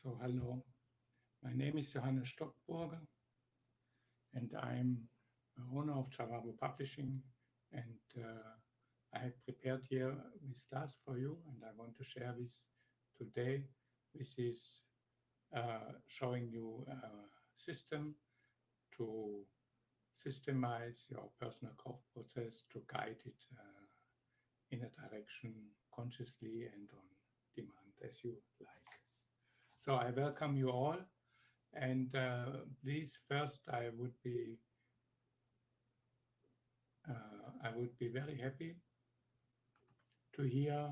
So, hello, my name is Johannes Stockburger, and I'm the owner of Javavo Publishing. And I have prepared here this class for you, and I want to share this today. This is showing you a system to systemize your personal growth process, to guide it in a direction consciously and on demand as you like. So I welcome you all. And please, first, I would be very happy to hear.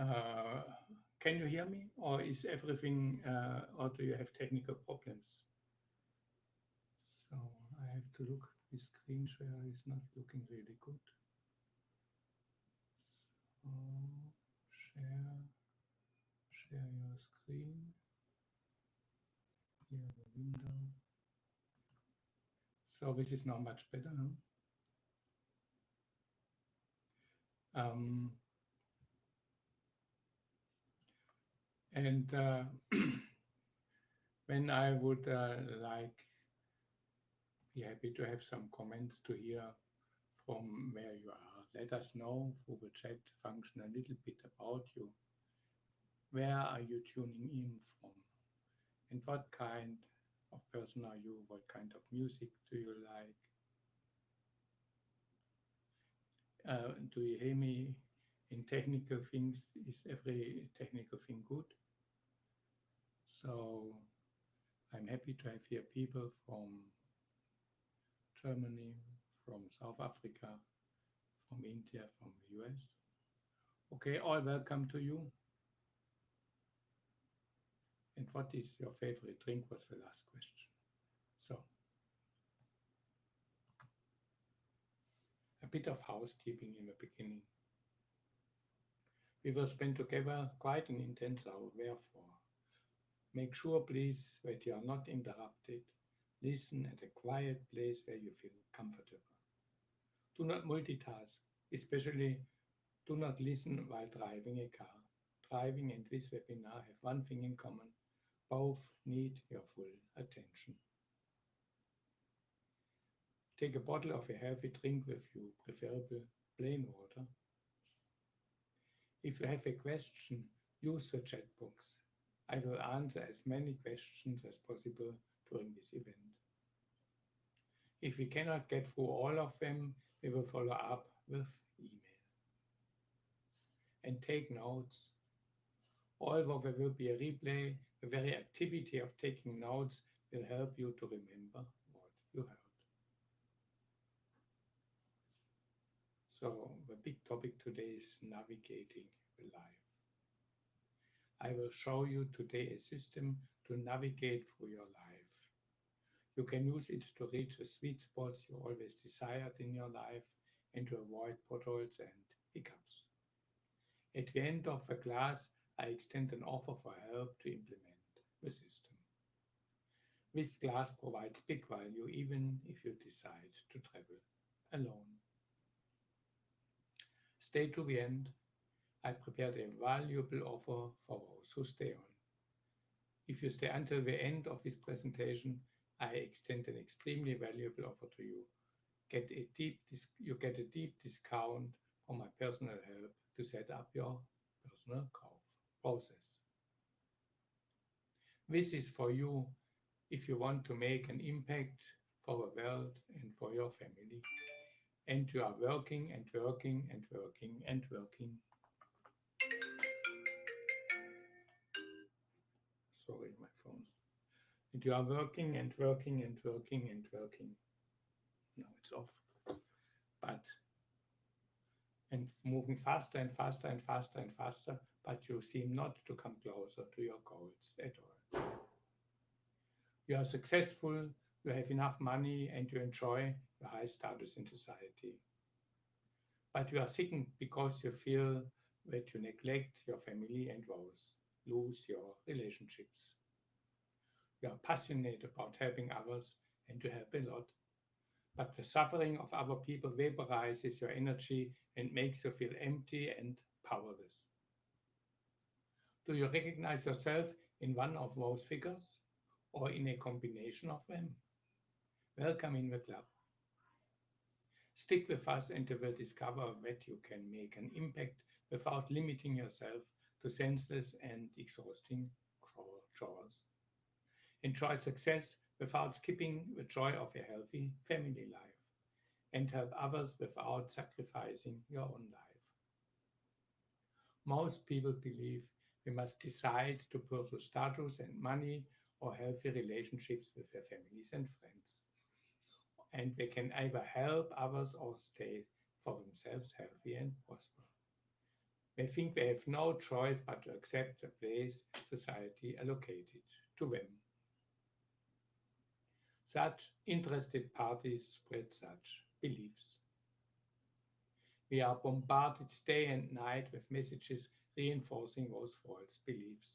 Uh, can you hear me, or is everything, or do you have technical problems? So I have to look. The screen share is not looking really good. So share your screen. Here the window. So this is now much better. Huh? And when I would be happy to have some comments to hear from where you are. Let us know through the chat function a little bit about you. Where are you tuning in from? And what kind of person are you? What kind of music do you like? Do you hear me in technical things? Is every technical thing good? So I'm happy to have here people from Germany, from South Africa, from India, from the US. Okay, all welcome to you. And what is your favorite drink was the last question. So, a bit of housekeeping in the beginning. We will spend together quite an intense hour, therefore. Make sure, please, that you are not interrupted. Listen at a quiet place where you feel comfortable. Do not multitask, especially do not listen while driving a car. Driving and this webinar have one thing in common. Both need your full attention. Take a bottle of a healthy drink with you, preferably plain water. If you have a question, use the chat box. I will answer as many questions as possible during this event. If we cannot get through all of them, we will follow up with email. And take notes. Although there will be a replay, the very activity of taking notes will help you to remember what you heard. So the big topic today is navigating the life. I will show you today a system to navigate through your life. You can use it to reach the sweet spots you always desired in your life and to avoid potholes and hiccups. At the end of the class, I extend an offer for help to implement the system. This class provides big value even if you decide to travel alone. Stay to the end. I prepared a valuable offer for those who stay on. If you stay until the end of this presentation, I extend an extremely valuable offer to you. You get a deep discount for my personal help to set up your personal growth process. This is for you if you want to make an impact for the world and for your family. And you are working and working and working and working. Sorry, my phone. And you are working and working and working and working. Now it's off. And moving faster and faster and faster and faster, but you seem not to come closer to your goals at all. You are successful, you have enough money, and you enjoy your high status in society. But you are sick because you feel that you neglect your family and lose your relationships. You are passionate about helping others and you help a lot. But the suffering of other people vaporizes your energy and makes you feel empty and powerless. Do you recognize yourself in one of those figures or in a combination of them? Welcome in the club. Stick with us and you will discover that you can make an impact without limiting yourself to senseless and exhausting chores. Enjoy success without skipping the joy of a healthy family life, and help others without sacrificing your own life. Most people believe we must decide to pursue status and money or healthy relationships with their families and friends. And they can either help others or stay for themselves healthy and prosper. They think they have no choice but to accept the place society allocated to them. Such interested parties spread such beliefs. We are bombarded day and night with messages reinforcing those false beliefs.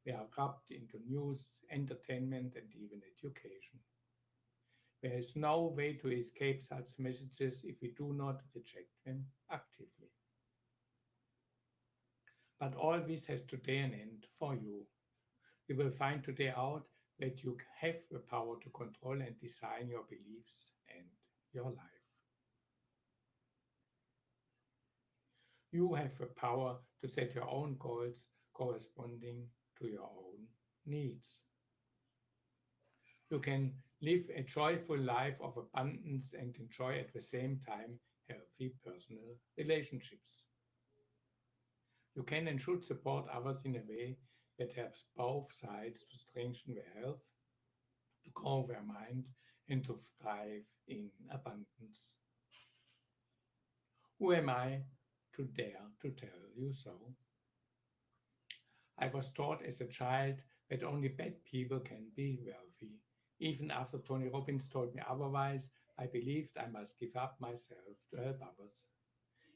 We are wrapped into news, entertainment, and even education. There is no way to escape such messages if we do not reject them actively. But all this has today an end for you. You will find today out that you have the power to control and design your beliefs and your life. You have the power to set your own goals corresponding to your own needs. You can live a joyful life of abundance and enjoy at the same time healthy personal relationships. You can and should support others in a way that helps both sides to strengthen their health, to grow their mind, and to thrive in abundance. Who am I to dare to tell you so? I was taught as a child that only bad people can be wealthy. Even after Tony Robbins told me otherwise, I believed I must give up myself to help others.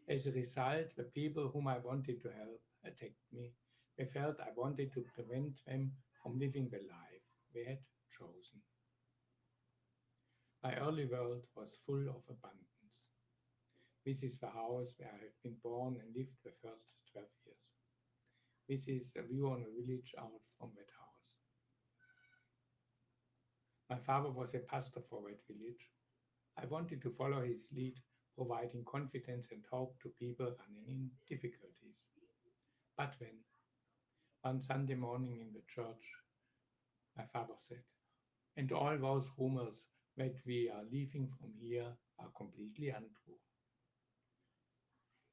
As a result, the people whom I wanted to help attacked me. They felt I wanted to prevent them from living the life they had chosen. My early world was full of abundance. This is the house where I have been born and lived the first 12 years. This is a view on a village out from that house. My father was a pastor for that village. I wanted to follow his lead, providing confidence and hope to people running in difficulties. But when, one Sunday morning in the church, my father said, and all those rumors that we are leaving from here are completely untrue.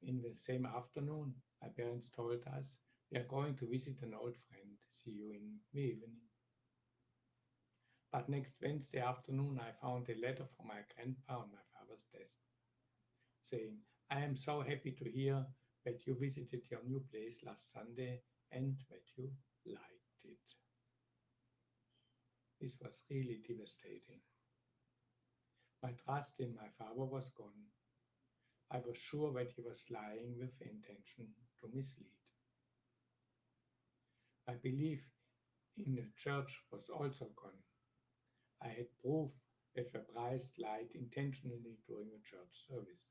In the same afternoon, my parents told us, we are going to visit an old friend. See you in the evening. But next Wednesday afternoon, I found a letter from my grandpa on my father's desk, saying, I am so happy to hear that you visited your new place last Sunday and that you liked it. This was really devastating. My trust in my father was gone. I was sure that he was lying with the intention to mislead. My belief in the church was also gone. I had proof that the priest lied intentionally during the church service.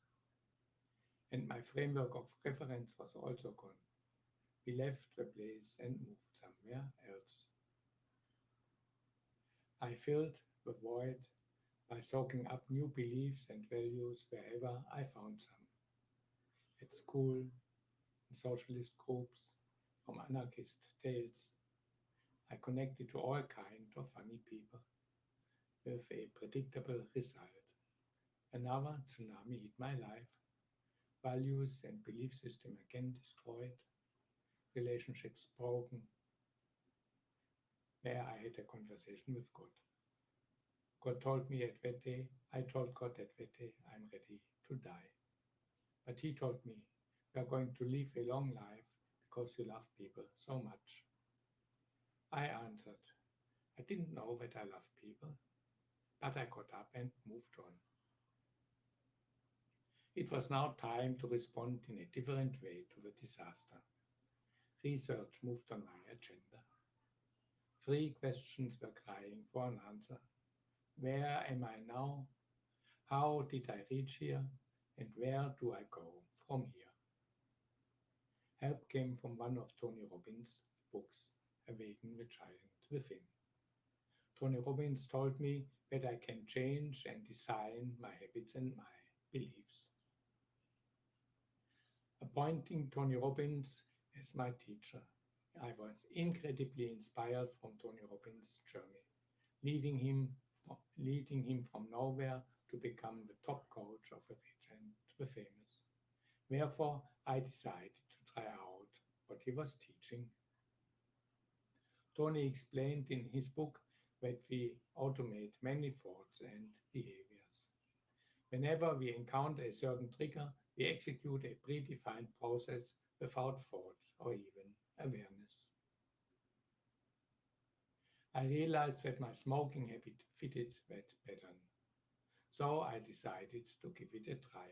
And my framework of reference was also gone. We left the place and moved somewhere else. I filled the void by soaking up new beliefs and values wherever I found some. At school, in socialist groups, from anarchist tales, I connected to all kinds of funny people with a predictable result. Another tsunami hit my life. Values and belief system again destroyed. Relationships broken. There I had a conversation with God. God told me at that day, I told God at that day, I'm ready to die. But he told me, you are going to live a long life because you love people so much. I answered, I didn't know that I love people, but I got up and moved on. It was now time to respond in a different way to the disaster. Research moved on my agenda. 3 questions were crying for an answer. Where am I now? How did I reach here? And where do I go from here? Help came from one of Tony Robbins' books, awaken the giant within. Tony Robbins told me that I can change and design my habits and my beliefs. Appointing Tony Robbins as my teacher, I was incredibly inspired from Tony Robbins' journey, leading him from nowhere to become the top coach of the rich and the famous. Therefore, I decided to try out what he was teaching. Tony explained in his book that we automate many thoughts and behaviors. Whenever we encounter a certain trigger, we execute a predefined process without thought or even awareness. I realized that my smoking habit fitted that pattern, so I decided to give it a try.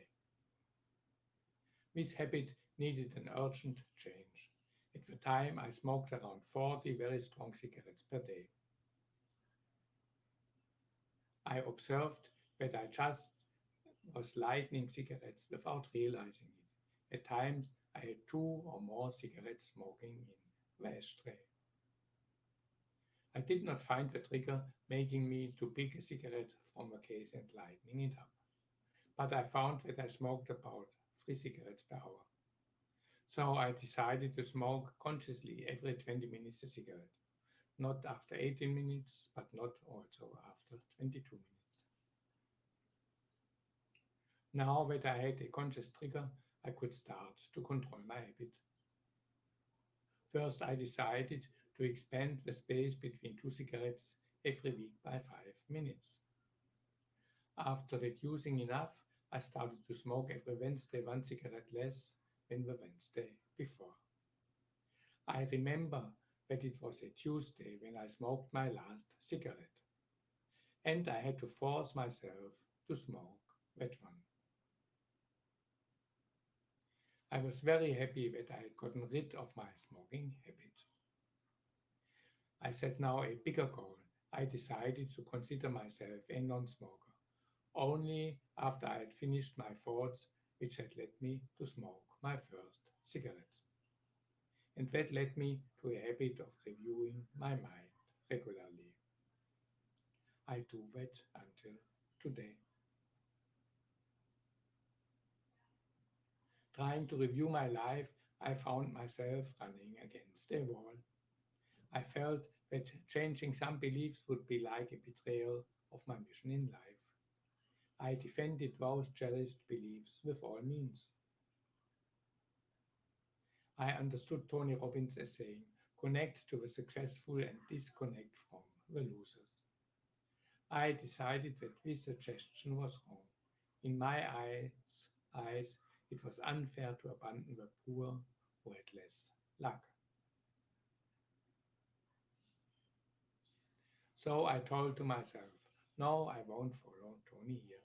This habit needed an urgent change. At the time, I smoked around 40 very strong cigarettes per day. I observed that I just was lighting cigarettes without realizing it. At times, I had 2 or more cigarettes smoking in the ashtray. I did not find the trigger making me to pick a cigarette from the case and lighting it up, but I found that I smoked about 3 cigarettes per hour. So I decided to smoke consciously every 20 minutes a cigarette, not after 18 minutes, but not also after 22 minutes. Now that I had a conscious trigger, I could start to control my habit. First, I decided to expand the space between 2 cigarettes every week by 5 minutes. After reducing enough, I started to smoke every Wednesday 1 cigarette less than the Wednesday before. I remember that it was a Tuesday when I smoked my last cigarette, and I had to force myself to smoke that one. I was very happy that I had gotten rid of my smoking habit. I set now a bigger goal. I decided to consider myself a non-smoker, only after I had finished my thoughts which had led me to smoke my first cigarette. And that led me to a habit of reviewing my mind regularly. I do that until today. Trying to review my life, I found myself running against a wall. I felt that changing some beliefs would be like a betrayal of my mission in life. I defended those cherished beliefs with all means. I understood Tony Robbins as saying, connect to the successful and disconnect from the losers. I decided that this suggestion was wrong. In my eyes, it was unfair to abandon the poor who had less luck. So I told to myself, no, I won't follow Tony here.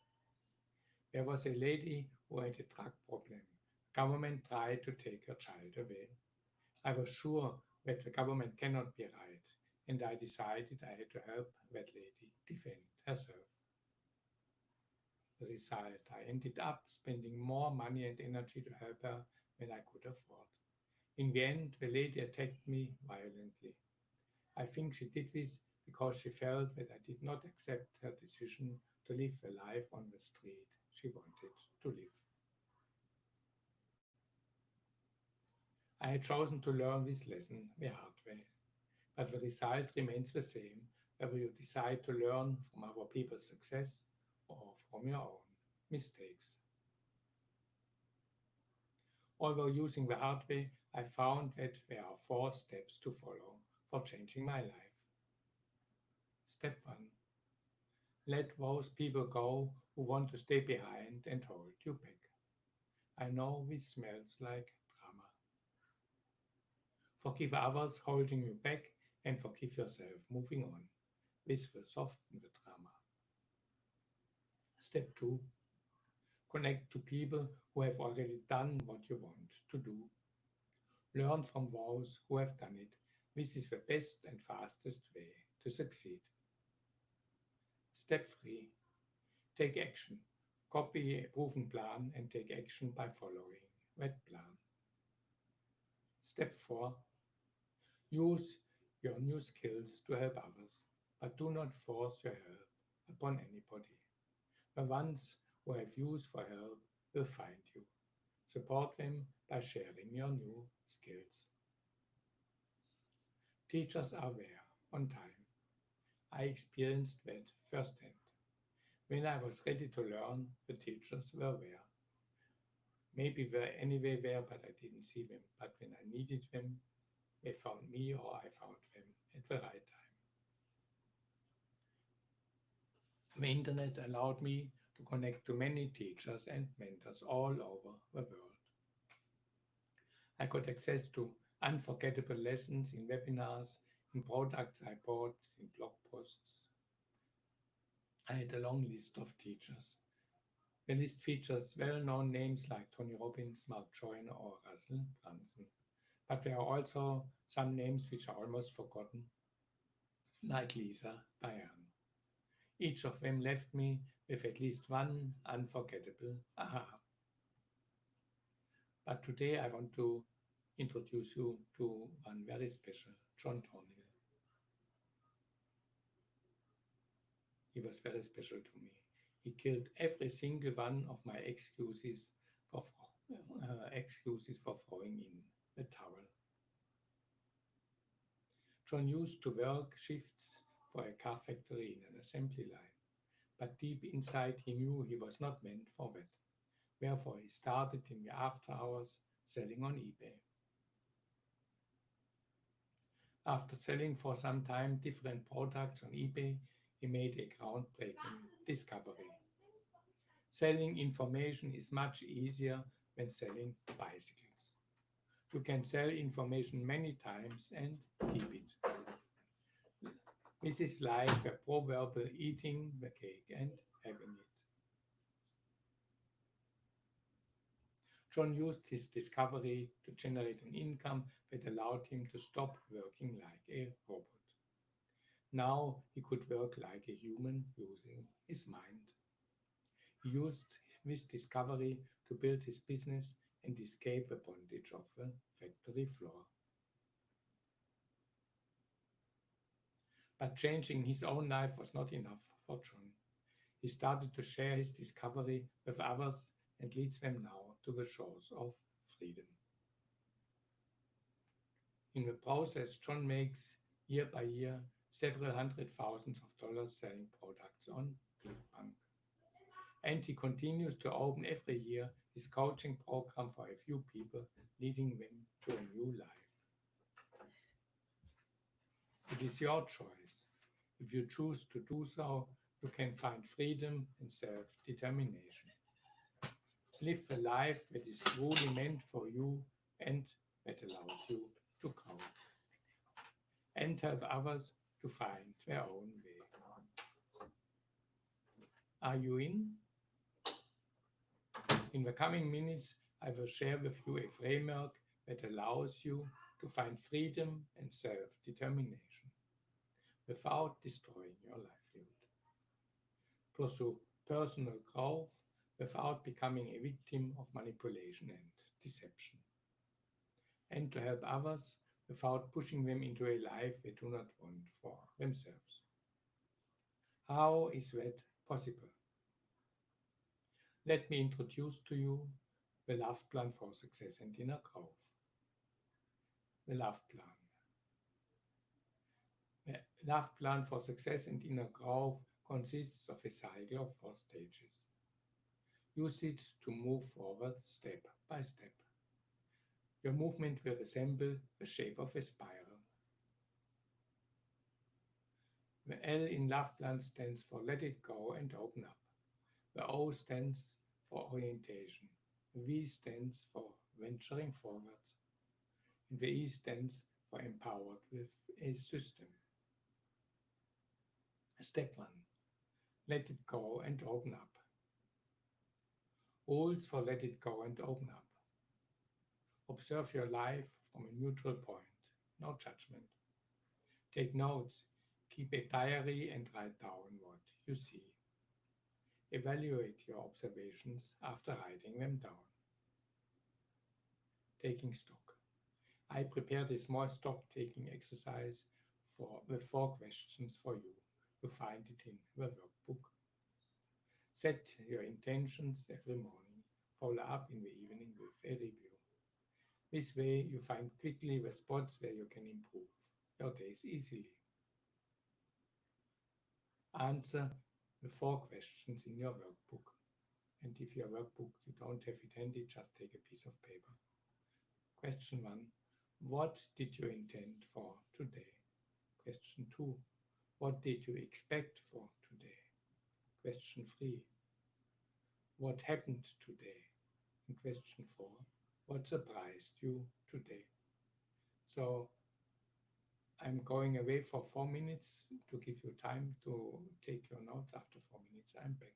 There was a lady who had a drug problem. Government tried to take her child away. I was sure that the government cannot be right, and I decided I had to help that lady defend herself. The result, I ended up spending more money and energy to help her than I could afford. In the end, the lady attacked me violently. I think she did this because she felt that I did not accept her decision to live the life on the street she wanted to live. I had chosen to learn this lesson the hard way, but the result remains the same whether you decide to learn from other people's success or from your own mistakes. Although using the hard way, I found that there are 4 steps to follow for changing my life. Step 1. Let those people go who want to stay behind and hold you back. I know this smells like drama. Forgive others holding you back and forgive yourself moving on. This will soften the drama. Step 2. Connect to people who have already done what you want to do. Learn from those who have done it. This is the best and fastest way to succeed. Step 3. Take action. Copy a proven plan and take action by following that plan. Step 4. Use your new skills to help others, but do not force your help upon anybody. The ones who have use for help will find you. Support them by sharing your new skills. Teachers are there on time. I experienced that firsthand. When I was ready to learn, the teachers were there. Maybe were anyway there, but I didn't see them. But when I needed them, they found me or I found them at the right time. The internet allowed me to connect to many teachers and mentors all over the world. I got access to unforgettable lessons in webinars, in products I bought, in blog posts. I had a long list of teachers. The list features well-known names like Tony Robbins, Mark Joyner, or Russell Brunson. But there are also some names which are almost forgotten, like Lisa Diane. Each of them left me with at least one unforgettable aha. But today I want to introduce you to one very special, John Thornhill. He was very special to me. He killed every single one of my excuses for throwing in the towel. John used to work shifts for a car factory in an assembly line, but deep inside he knew he was not meant for that. Therefore he started in the after hours selling on eBay. After selling for some time different products on eBay, he made a groundbreaking discovery. Selling information is much easier than selling bicycles. You can sell information many times and keep it. This is like the proverbial eating the cake and having it. John used his discovery to generate an income that allowed him to stop working like a robot. Now he could work like a human using his mind. He used this discovery to build his business and escape the bondage of the factory floor. But changing his own life was not enough for John. He started to share his discovery with others and leads them now to the shores of freedom. In the process, John makes year by year several hundred thousands of dollars selling products on ClickBank. And he continues to open every year his coaching program for a few people, leading them to a new life. It is your choice. If you choose to do so, you can find freedom and self-determination. Live a life that is truly meant for you and that allows you to grow. And help others to find their own way. Are you in? In the coming minutes, I will share with you a framework that allows you to find freedom and self-determination without destroying your livelihood. Pursue personal growth without becoming a victim of manipulation and deception. And to help others without pushing them into a life they do not want for themselves. How is that possible? Let me introduce to you the Love Plan for Success and Inner Growth. The Love Plan. The Love Plan for Success and Inner Growth consists of a cycle of 4 stages. Use it to move forward step by step. Your movement will resemble the shape of a spiral. The L in Love Plan stands for Let It Go and Open Up. The O stands for Orientation. The V stands for Venturing Forward. And the E stands for Empowered with a System. Step 1. Let it go and open up. Rules for Let It Go and Open Up. Observe your life from a neutral point. No judgment. Take notes. Keep a diary and write down what you see. Evaluate your observations after writing them down. Taking stock. I prepared a small stock-taking exercise with 4 questions for you. You find it in the workbook. Set your intentions every morning. Follow up in the evening with a review. This way, you find quickly the spots where you can improve your days easily. Answer the 4 questions in your workbook. And if your workbook you don't have it handy, just take a piece of paper. Question 1. What did you intend for today? Question 2. What did you expect for today? Question 3. What happened today? And question 4. What surprised you today? So I'm going away for 4 minutes to give you time to take your notes. After 4 minutes, I'm back.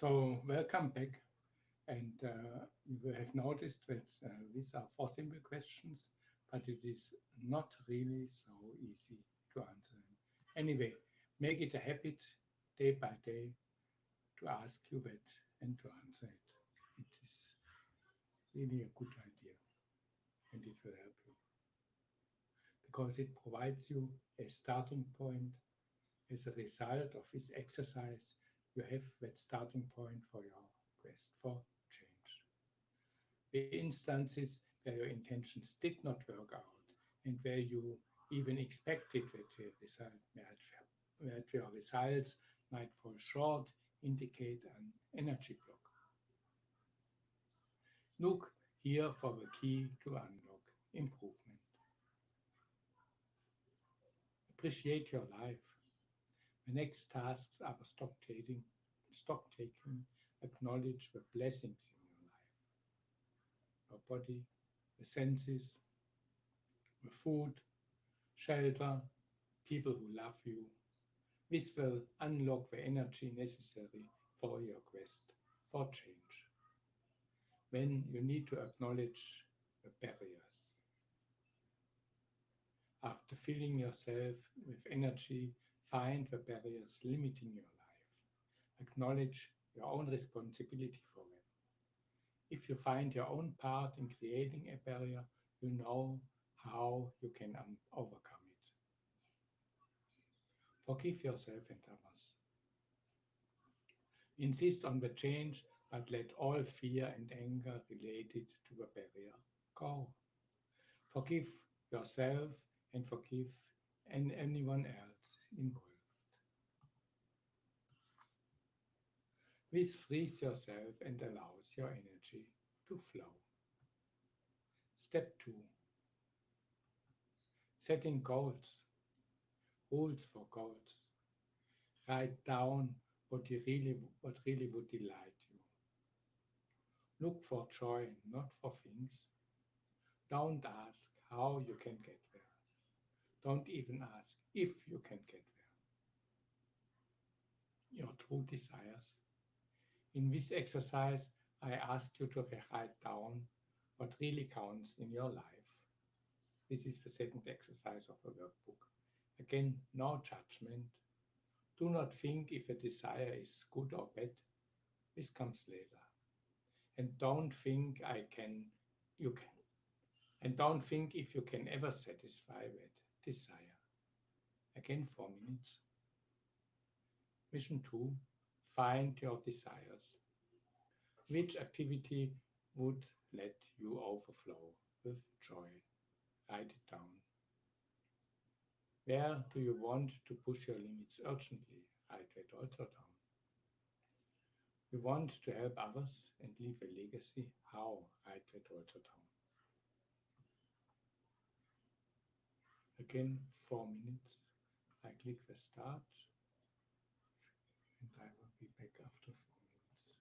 So, welcome back. And you will have noticed that these are four simple questions, but it is not really so easy to answer them. Anyway, make it a habit day by day to ask you that and to answer it. It is really a good idea and it will help you because it provides you a starting point. As a result of this exercise, you have that starting point for your quest for change. The instances where your intentions did not work out and where you even expected that your results might fall short indicate an energy block. Look here for the key to unlock improvement. Appreciate your life. The next tasks are stock taking, acknowledge the blessings in your body, the senses, the food, shelter, people who love you. This will unlock the energy necessary for your quest for change. When you need to acknowledge the barriers. After filling yourself with energy, find the barriers limiting your life. Acknowledge your own responsibility for them. If you find your own part in creating a barrier, you know how you can overcome it. Forgive yourself and others. Insist on the change, but let all fear and anger related to the barrier go. Forgive yourself and forgive anyone else involved. This frees yourself and allows your energy to flow. Step 2. Setting goals. Rules for goals. Write down what really would delight you. Look for joy, not for things. Don't ask how you can get there. Don't even ask if you can get there. Your true desires. In this exercise, I ask you to write down what really counts in your life. This is the second exercise of the workbook. Again, no judgment. Do not think if a desire is good or bad. This comes later. And don't think you can. And don't think if you can ever satisfy that desire. Again, 4 minutes. Mission 2, find your desires. Which activity would let you overflow with joy? Write it down. Where do you want to push your limits urgently? Write that also down. You want to help others and leave a legacy? How? Write that also down. Again, 4 minutes. I click the start and I will be back after 4 minutes.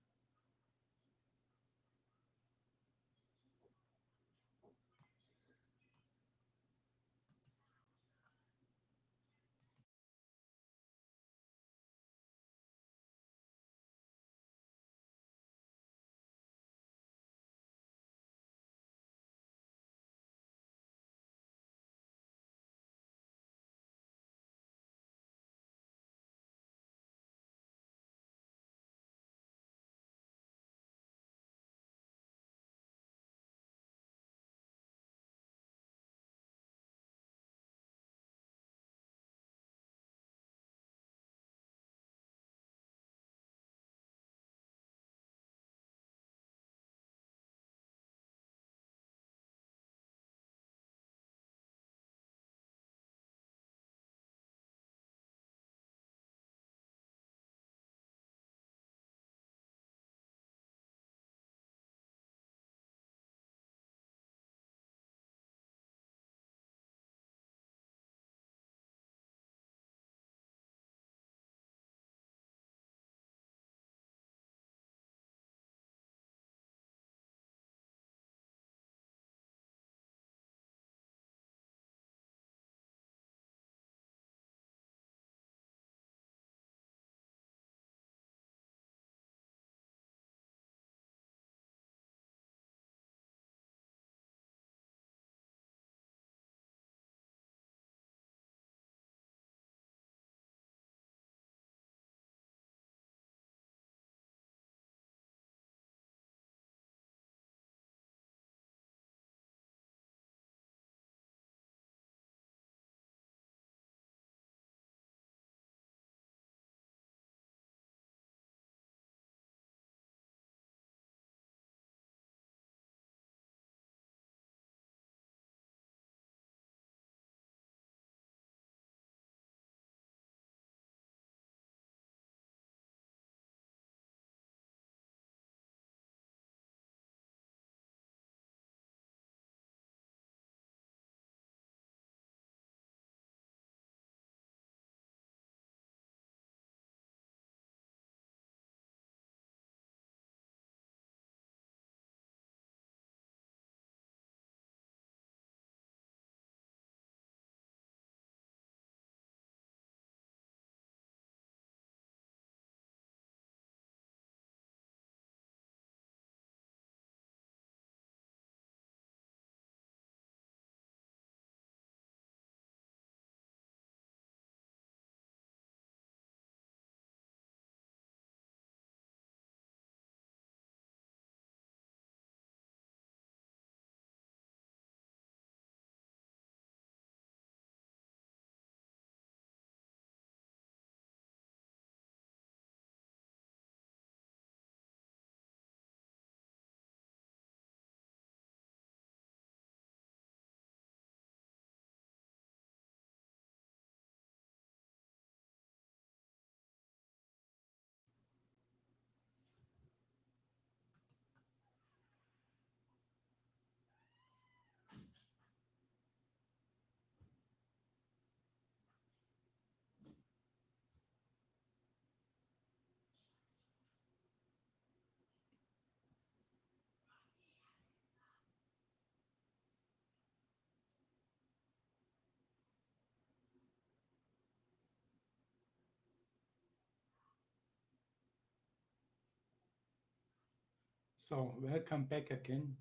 So, welcome back again.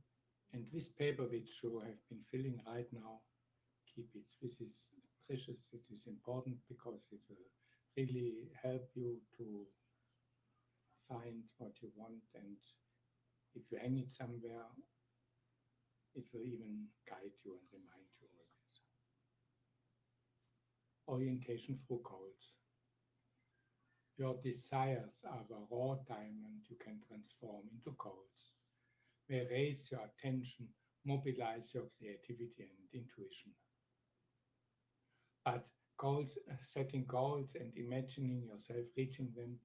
And this paper which you have been filling right now, keep it. This is precious, it is important because it will really help you to find what you want. And if you hang it somewhere, it will even guide you and remind you always. Orientation through goals. Your desires are the raw diamond you can transform into goals. They raise your attention, mobilize your creativity and intuition. But setting goals and imagining yourself reaching them,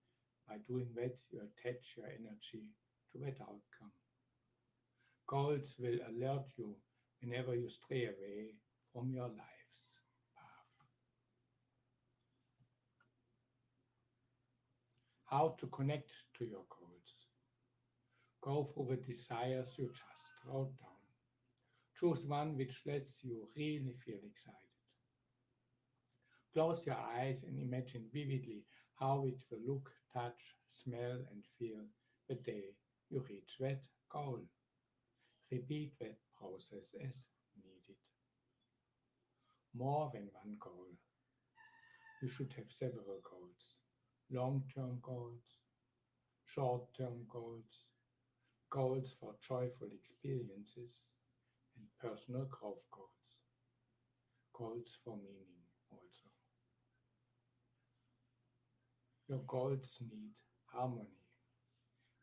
by doing that, you attach your energy to that outcome. Goals will alert you whenever you stray away from your life's path. How to connect to your goals. Go through the desires you just wrote down. Choose one which lets you really feel excited. Close your eyes and imagine vividly how it will look, touch, smell, and feel the day you reach that goal. Repeat that process as needed. More than one goal. You should have several goals. Long-term goals, short-term goals, goals for joyful experiences, and personal growth goals. Goals for meaning also. Your goals need harmony.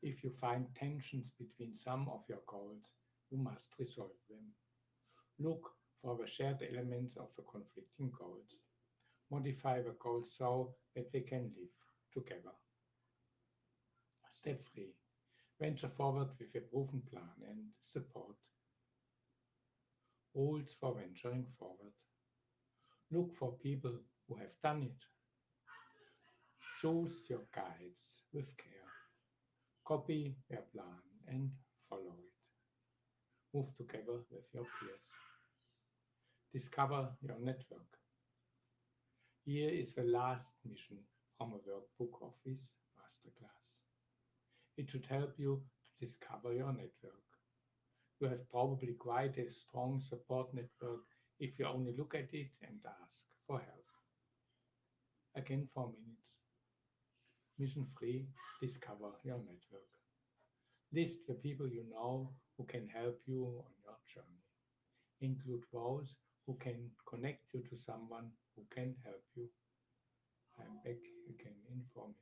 If you find tensions between some of your goals, you must resolve them. Look for the shared elements of the conflicting goals. Modify the goals so that they can live together. Step 3. Venture forward with a proven plan and support. Rules for venturing forward. Look for people who have done it. Choose your guides with care. Copy their plan and follow it. Move together with your peers. Discover your network. Here is the last mission from a workbook of this masterclass. It should help you to discover your network. You have probably quite a strong support network if you only look at it and ask for help. Again, 4 minutes. Mission 3, discover your network. List the people you know who can help you on your journey. Include those who can connect you to someone who can help you. I'm back again in 4 minutes.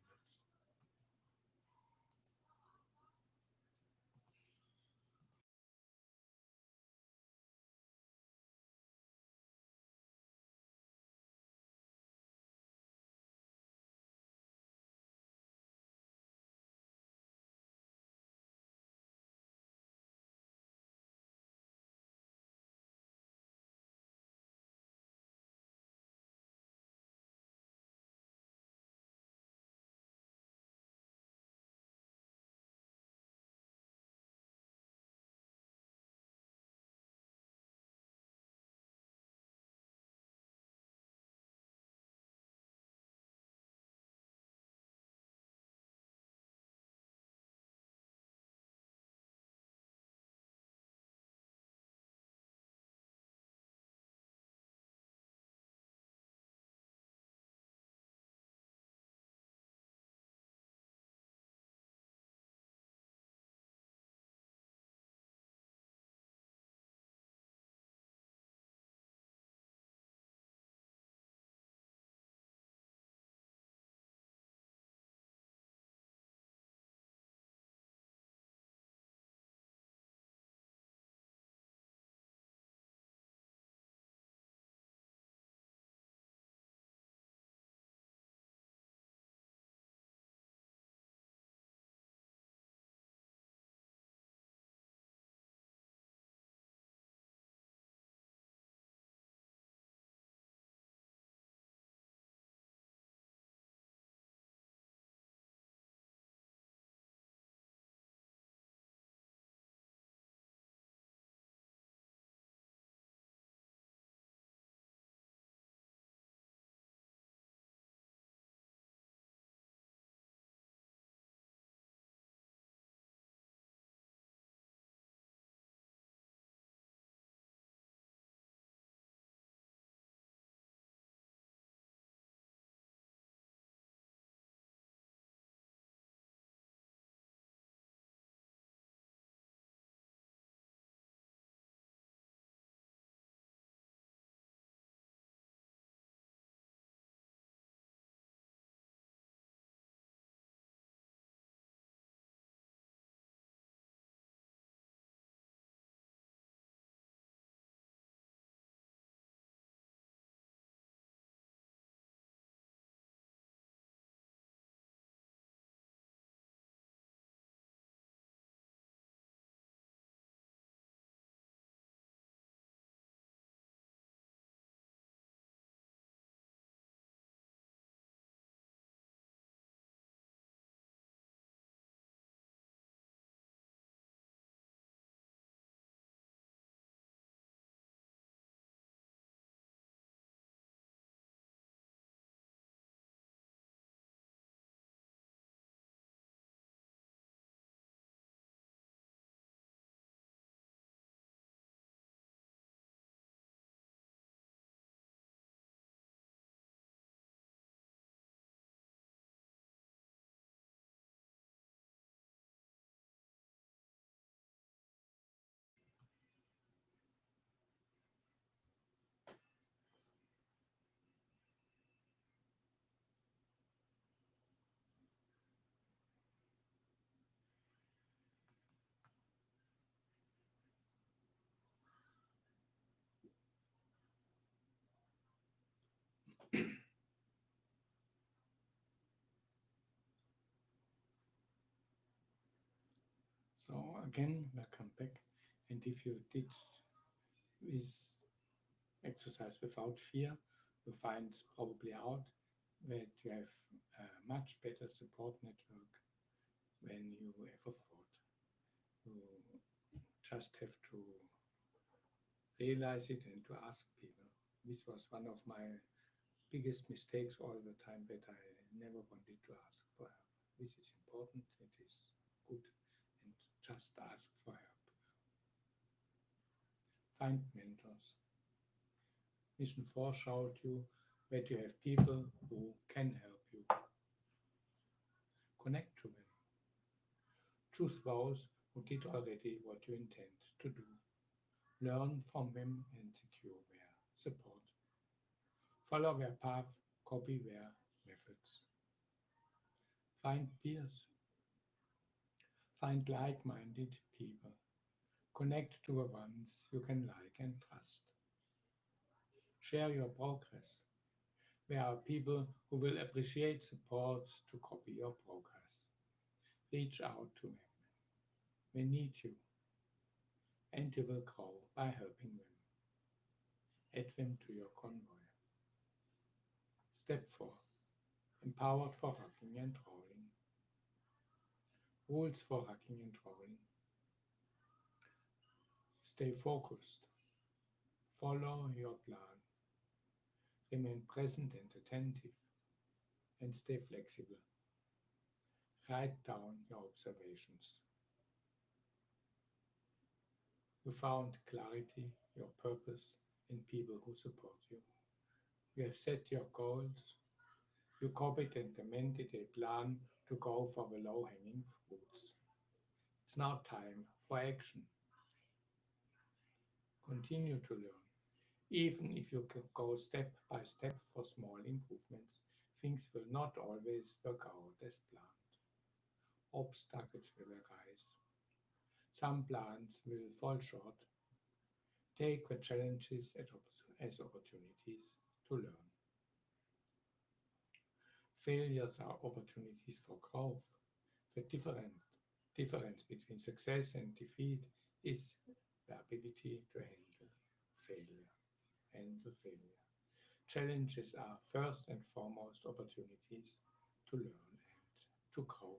So again, welcome back. And if you did this exercise without fear, you find probably out that you have a much better support network than you ever thought. You just have to realize it and to ask people. This was one of my biggest mistakes all the time, that I never wanted to ask for help. This is important, it is good, and just ask for help. Find mentors. Mission 4 showed you that you have people who can help you. Connect to them. Choose those who did already what you intend to do. Learn from them and secure their support. Follow their path, copy their methods. Find peers. Find like-minded people. Connect to the ones you can like and trust. Share your progress. There are people who will appreciate support to copy your progress. Reach out to them. They need you, and you will grow by helping them. Add them to your convoy. Step 4. Empowered for hacking and rolling. Rules for hacking and rolling. Stay focused. Follow your plan. Remain present and attentive, and stay flexible. Write down your observations. You found clarity, your purpose, in people who support you. You have set your goals. You copied and amended a plan to go for the low-hanging fruits. It's now time for action. Continue to learn. Even if you can go step by step for small improvements, things will not always work out as planned. Obstacles will arise. Some plans will fall short. Take the challenges as opportunities to learn. Failures are opportunities for growth. The difference between success and defeat is the ability to handle failure. Challenges are first and foremost opportunities to learn and to grow.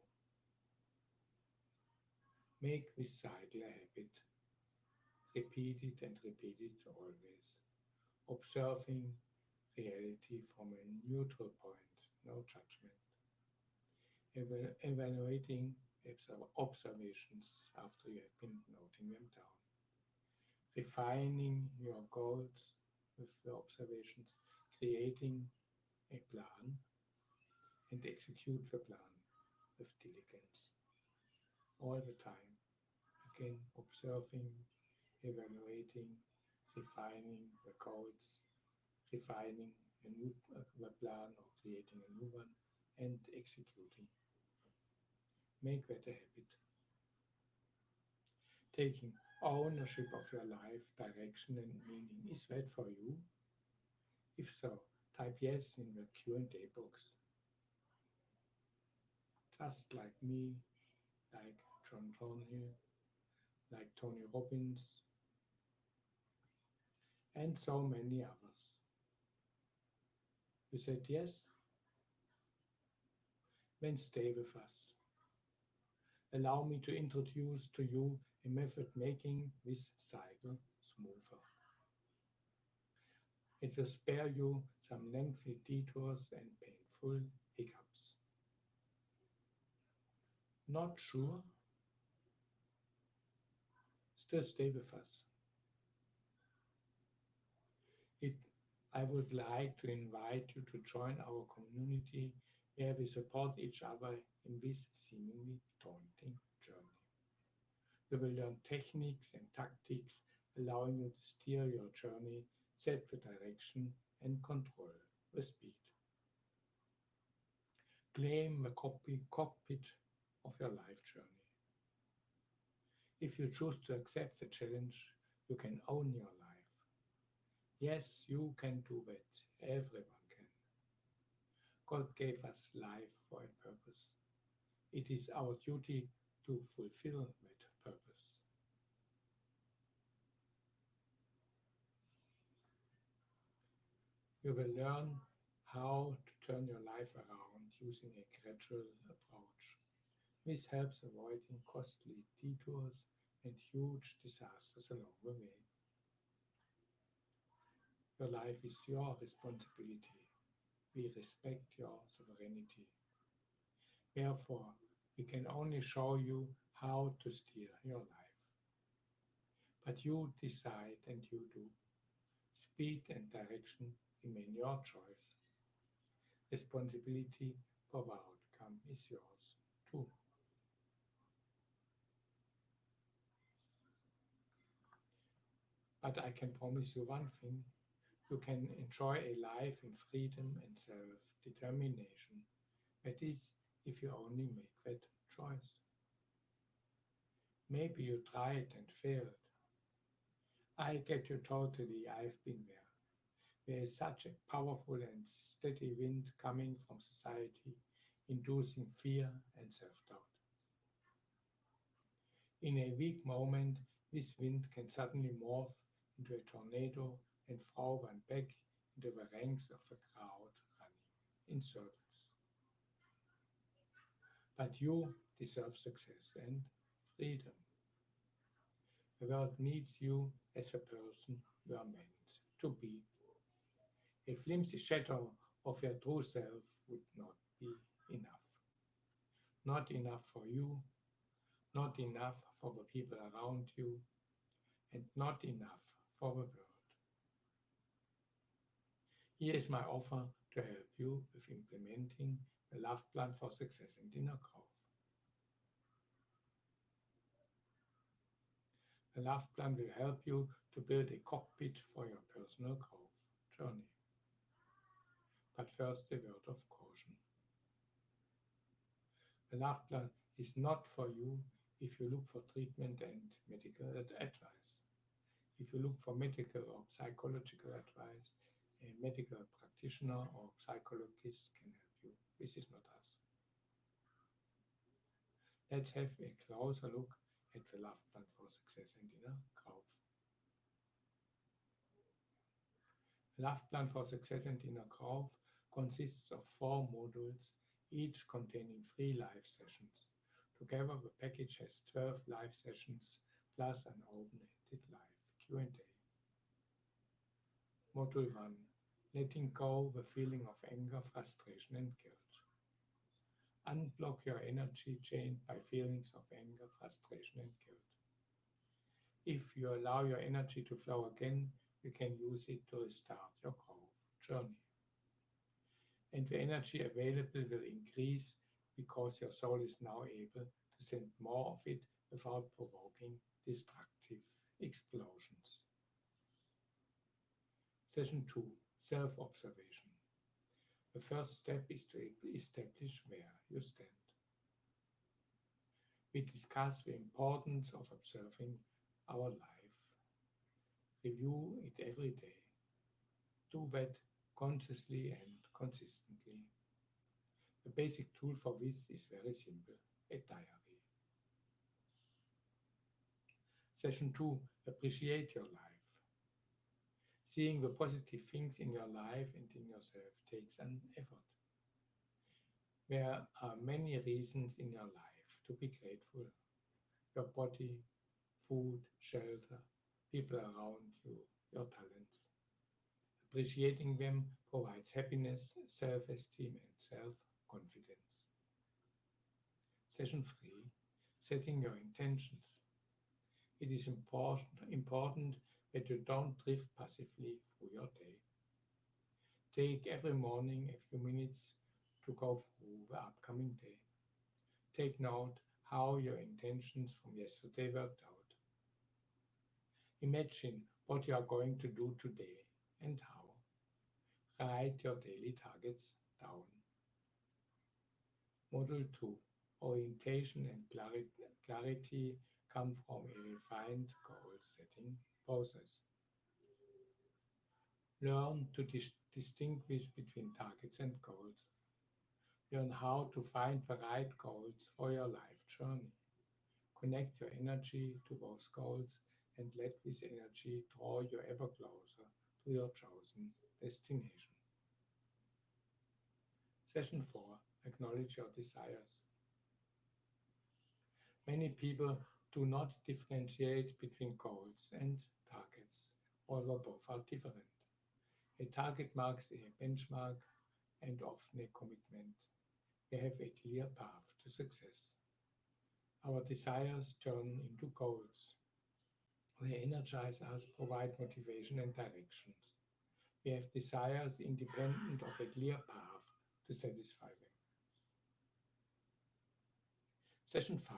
Make this cycle a habit. Repeat it and repeat it always. Observing reality from a neutral point, no judgment. Evaluating observations after you have been noting them down. Refining your goals with the observations, creating a plan, and execute the plan with diligence. All the time. Again, observing, evaluating, refining the goals, refining the plan or creating a new one, and executing. Make that a habit. Taking ownership of your life, direction and meaning. Is that for you? If so, type yes in the Q&A box. Just like me, like John Thornhill, like Tony Robbins, and so many others. You said yes? Then stay with us. Allow me to introduce to you a method making this cycle smoother. It will spare you some lengthy detours and painful hiccups. Not sure? Still stay with us. I would like to invite you to join our community where we support each other in this seemingly daunting journey. You will learn techniques and tactics allowing you to steer your journey, set the direction, and control the speed. Claim the cockpit of your life journey. If you choose to accept the challenge, you can own your life. Yes, you can do that. Everyone can. God gave us life for a purpose. It is our duty to fulfill that purpose. You will learn how to turn your life around using a gradual approach. This helps avoiding costly detours and huge disasters along the way. Your life is your responsibility. We respect your sovereignty. Therefore, we can only show you how to steer your life. But you decide and you do. Speed and direction remain your choice. Responsibility for the outcome is yours too. But I can promise you one thing: you can enjoy a life in freedom and self determination. That is, if you only make that choice. Maybe you tried and failed. I get you totally, I've been there. There is such a powerful and steady wind coming from society, inducing fear and self doubt. In a weak moment, this wind can suddenly morph into a tornado and throw one back into the ranks of the crowd running in circles. But you deserve success and freedom. The world needs you as the person you are meant to be. A flimsy shadow of your true self would not be enough. Not enough for you, not enough for the people around you, and not enough for the world. Here is my offer to help you with implementing the love plan for success and inner growth. The love plan will help you to build a cockpit for your personal growth journey. But first, a word of caution. The love plan is not for you if you look for treatment and medical advice. If you look for medical or psychological advice, a medical practitioner or psychologist can help you. This is not us. Let's have a closer look at the love plan for success and inner growth. The love plan for success and inner growth consists of 4 modules, each containing 3 live sessions. Together, the package has 12 live sessions plus an open-ended live Q&A. Module 1: Letting go the feeling of anger, frustration, and guilt. Unblock your energy chain by feelings of anger, frustration, and guilt. If you allow your energy to flow again, you can use it to restart your growth journey. And the energy available will increase because your soul is now able to send more of it without provoking destructive explosions. Session 2: Self-observation. The first step is to establish where you stand. We discuss the importance of observing our life. Review it every day. Do that consciously and consistently. The basic tool for this is very simple: a diary. Session 2: Appreciate your life. Seeing the positive things in your life and in yourself takes an effort. There are many reasons in your life to be grateful: your body, food, shelter, people around you, your talents. Appreciating them provides happiness, self-esteem, and self-confidence. Session 3: Setting your intentions. It is important that you don't drift passively through your day. Take every morning a few minutes to go through the upcoming day. Take note how your intentions from yesterday worked out. Imagine what you are going to do today and how. Write your daily targets down. Module 2: Orientation and clarity come from a refined goal-setting process. Learn to distinguish between targets and goals. Learn how to find the right goals for your life journey. Connect your energy to those goals and let this energy draw you ever closer to your chosen destination. Session 4. Acknowledge your desires. Many people do not differentiate between goals and targets, although both are different. A target marks a benchmark and often a commitment. We have a clear path to success. Our desires turn into goals. They energize us, provide motivation and directions. We have desires independent of a clear path to satisfy them. Session 5.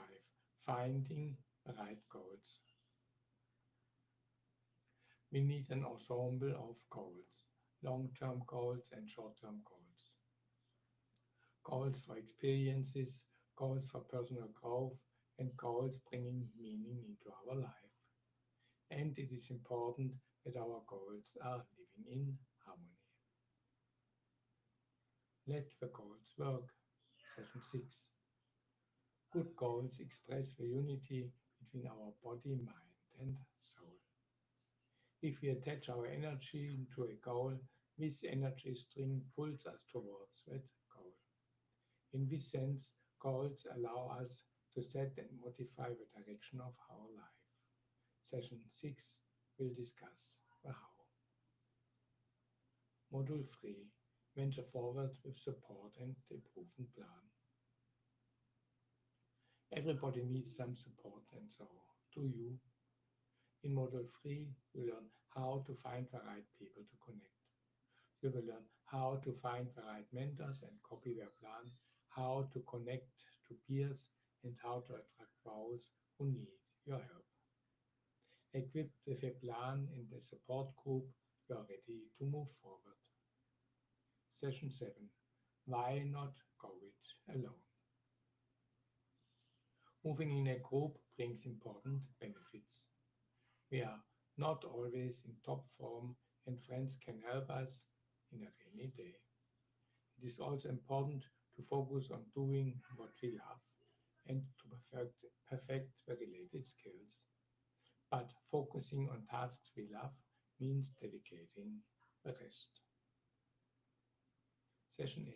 Finding the right goals. We need an ensemble of goals, long-term goals and short-term goals. Goals for experiences, goals for personal growth, and goals bringing meaning into our life. And it is important that our goals are living in harmony. Let the goals work. Session 6. Good goals express the unity between our body, mind, and soul. If we attach our energy to a goal, this energy string pulls us towards that goal. In this sense, goals allow us to set and modify the direction of our life. Session 6 will discuss the how. Module 3. Venture forward with support and a proven plan. Everybody needs some support, and so do you. In Module 3, you learn how to find the right people to connect. You will learn how to find the right mentors and copy their plan, how to connect to peers, and how to attract those who need your help. Equipped with a plan and a support group, you are ready to move forward. Session 7. Why not go it alone? Moving in a group brings important benefits. We are not always in top form, and friends can help us in a rainy day. It is also important to focus on doing what we love and to perfect the related skills. But focusing on tasks we love means dedicating the rest. Session 8.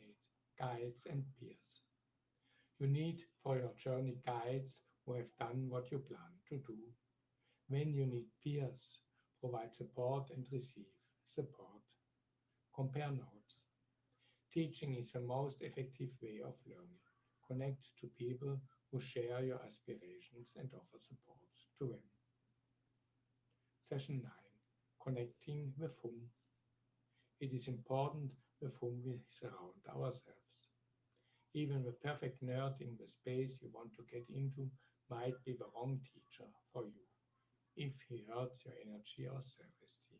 Guides and peers. You need for your journey guides who have done what you plan to do. When you need peers, provide support and receive support. Compare notes. Teaching is the most effective way of learning. Connect to people who share your aspirations and offer support to them. Session 9. Connecting with whom. It is important with whom we surround ourselves. Even the perfect nerd in the space you want to get into might be the wrong teacher for you if he hurts your energy or self-esteem.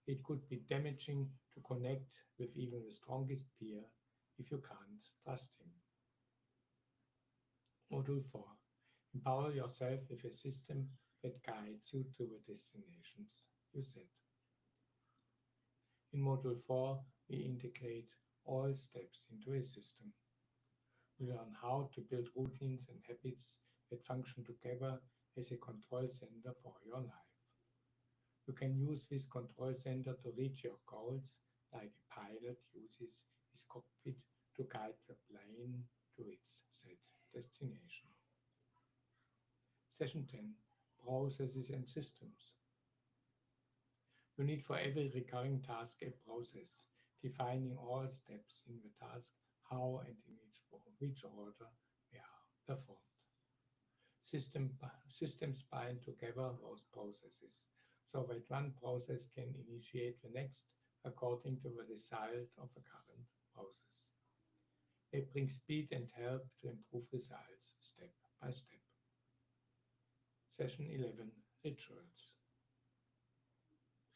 It could be damaging to connect with even the strongest peer if you can't trust him. Module 4. Empower yourself with a system that guides you to the destinations you set. In Module 4, we integrate all steps into a system. We learn how to build routines and habits that function together as a control center for your life. You can use this control center to reach your goals, like a pilot uses his cockpit to guide the plane to its set destination. Session 10. Processes and systems. You need for every recurring task a process, defining all steps in the task, how and in which order they are performed. Systems bind together those processes, so that one process can initiate the next according to the result of the current process. They bring speed and help to improve results step by step. Session 11. Rituals.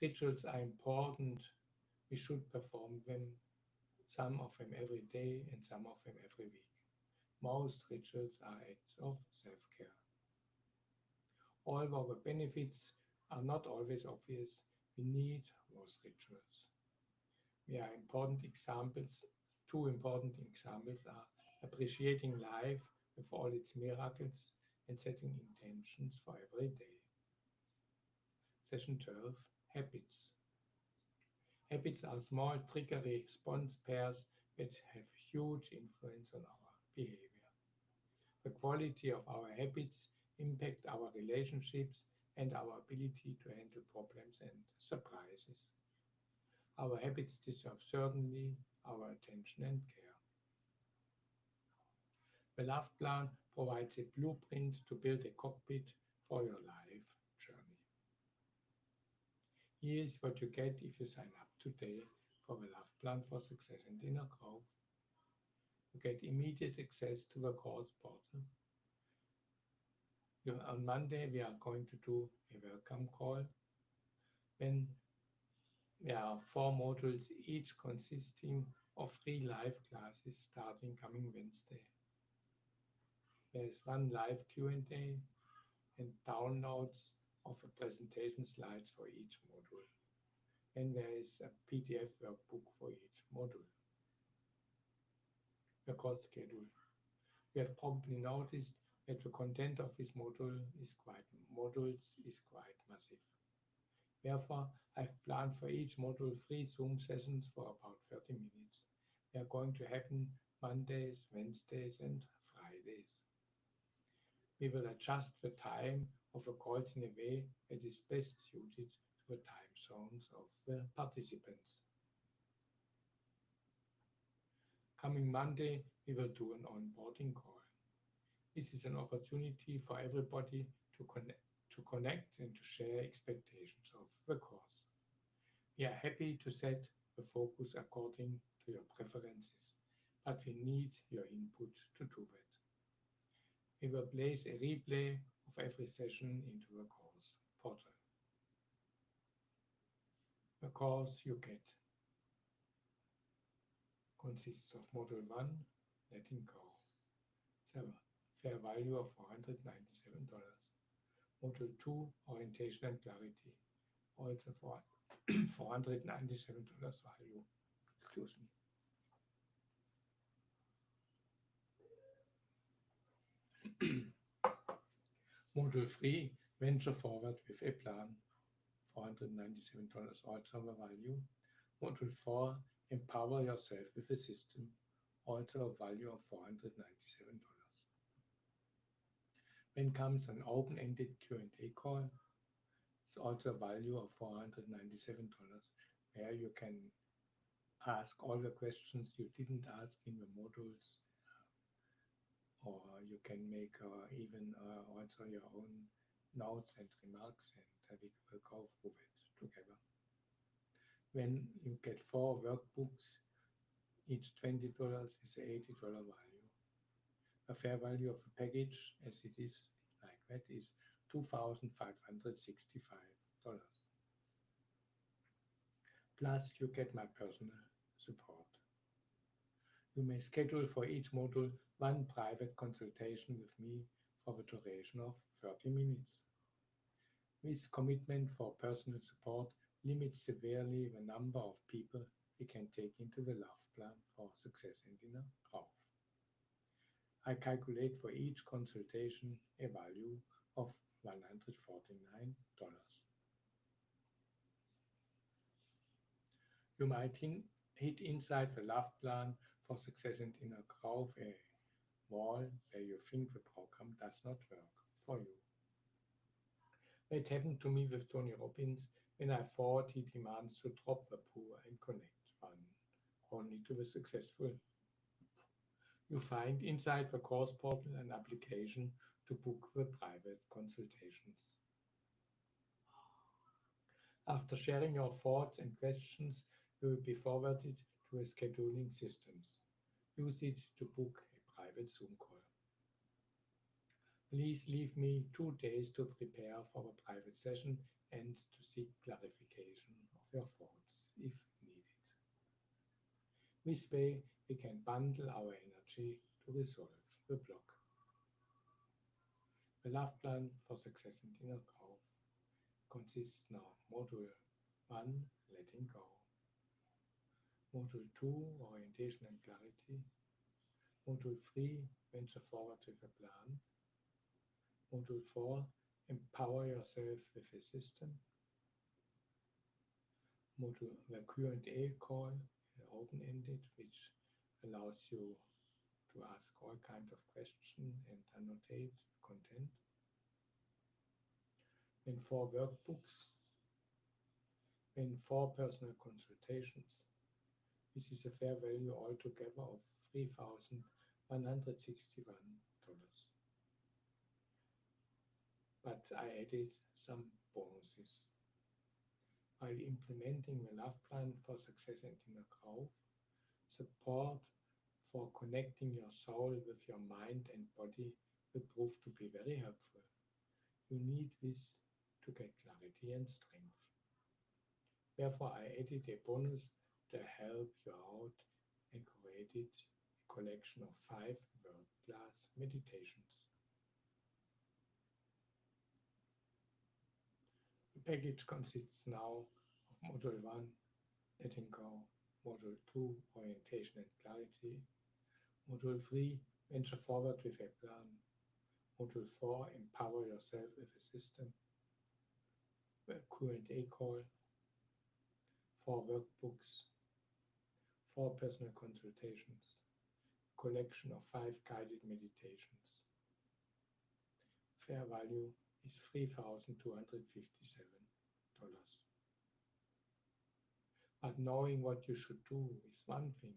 Rituals are important. We should perform them, some of them every day and some of them every week. Most rituals are acts of self-care. Although the benefits are not always obvious, we need those rituals. Two important examples are appreciating life with all its miracles and setting intentions for every day. Session 12, Habits. Habits are small trigger response pairs that have huge influence on our behavior. The quality of our habits impact our relationships and our ability to handle problems and surprises. Our habits deserve certainly our attention and care. The Love Plan provides a blueprint to build a cockpit for your life journey. Here is what you get if you sign up today for the Love Plan for Success and Inner Growth. You get immediate access to the course portal. On Monday, we are going to do a welcome call. Then there are 4 modules, each consisting of 3 live classes starting coming Wednesday. There is 1 live Q&A and downloads of the presentation slides for each module. And there is a PDF workbook for each module. The course schedule. You have probably noticed that the content of this modules is quite massive. Therefore, I've planned for each module 3 Zoom sessions for about 30 minutes. They are going to happen Mondays, Wednesdays, and Fridays. We will adjust the time of the calls in a way that is best suited to the time zones of the participants. Coming Monday, we will do an onboarding call. This is an opportunity for everybody to connect and to share expectations of the course. We are happy to set the focus according to your preferences, but we need your input to do that. We will place a replay of every session into the course portal. The course you get consists of Module 1, Letting Go. It's a fair value of $497. Module 2, Orientation and Clarity, also for $497 value. Excuse me. Module 3, Venture Forward with a Plan, $497 also the value. Module 4, Empower Yourself with a System, also a value of $497. Then comes an open-ended Q&A call. It's also a value of $497, where you can ask all the questions you didn't ask in the modules, or you can make even also your own notes and remarks, and we will go through it together. When you get 4 workbooks, each $20 is an $80 value. The fair value of the package, as it is like that, is $2,565. Plus, you get my personal support. You may schedule for each module 1 private consultation with me for the duration of 30 minutes. This commitment for personal support limits severely the number of people we can take into the Love Plan for Success and Inner Growth. I calculate for each consultation a value of $149. You might hit inside the Love Plan for Success and Inner Growth a wall where you think the program does not work for you. It happened to me with Tony Robbins when I thought he demands to drop the poor and connect one only to the successful. You find inside the course portal an application to book the private consultations. After sharing your thoughts and questions, you will be forwarded to the scheduling systems. Use it to book a private Zoom call. Please leave me 2 days to prepare for a private session and to seek clarification of your thoughts if needed. This way, we can bundle our energy to resolve the block. The Love Plan for Success and Inner Growth consists now Module 1, Letting Go. Module 2, Orientation and Clarity. Module 3, Venture Forward with a Plan. Module 4, empower yourself with a system. Module the Q&A call, open-ended, which allows you to ask all kinds of questions and annotate content. Then 4 workbooks, then 4 personal consultations. This is a fair value altogether of $3,161. But I added some bonuses. While implementing the love plan for success and inner growth, support for connecting your soul with your mind and body will prove to be very helpful. You need this to get clarity and strength. Therefore, I added a bonus to help you out and created a collection of 5 world-class meditations. The package consists now of Module 1, Letting Go, Module 2, Orientation and Clarity, Module 3, Venture Forward with a Plan, Module 4, Empower Yourself with a System, a Q&A call, 4 workbooks, 4 personal consultations, a collection of 5 guided meditations. Fair value is $3,257. But knowing what you should do is one thing.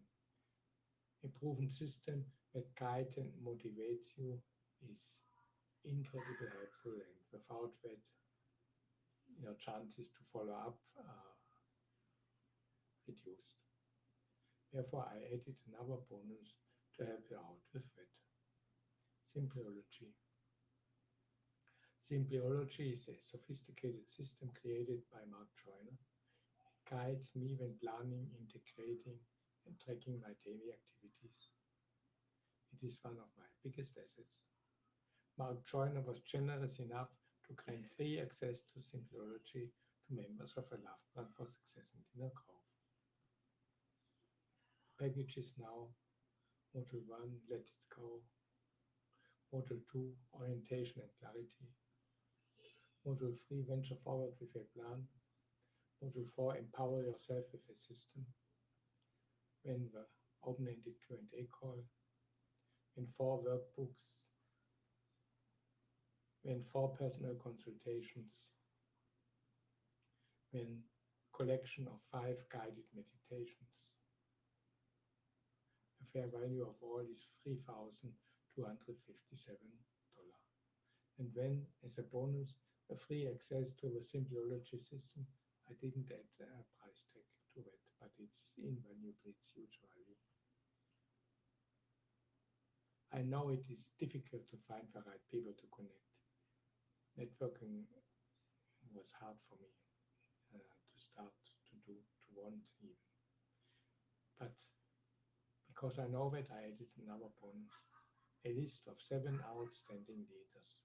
A proven system that guides and motivates you is incredibly helpful, and without that, your chances to follow up are reduced. Therefore, I added another bonus to help you out with that. Symbology. Symbology is a sophisticated system created by Mark Joyner. It guides me when planning, integrating, and tracking my daily activities. It is one of my biggest assets. Mark Joyner was generous enough to grant free access to Symbology to members of a Love Plan for Success and Inner Growth. The package is now Module 1, Let It Go, Module 2, Orientation and Clarity, Module 3, Venture Forward with a Plan, Module 4, Empower Yourself with a System, then the open-ended Q&A call, and 4 workbooks, then 4 personal consultations, then collection of 5 guided meditations. The fair value of all is $3,257. And then, as a bonus, a free access to the Symbology system. I didn't add a price tag to it, but it's invaluable, it's huge value. I know it is difficult to find the right people to connect. Networking was hard for me to start to do, to want even. But because I know that, I added another bonus, a list of 7 outstanding leaders.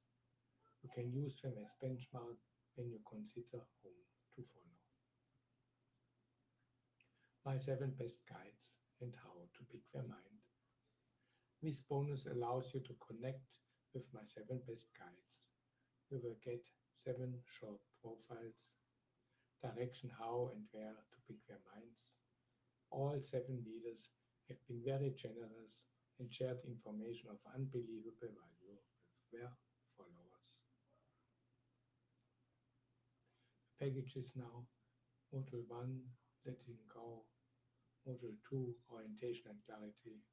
You can use them as benchmark when you consider whom to follow. My 7 best guides and how to pick their mind. This bonus allows you to connect with my 7 best guides. You will get 7 short profiles, direction how and where to pick their minds. All 7 leaders have been very generous and shared information of unbelievable value with their followers. The package is now Module 1, Letting Go, Module 2, Orientation and Clarity,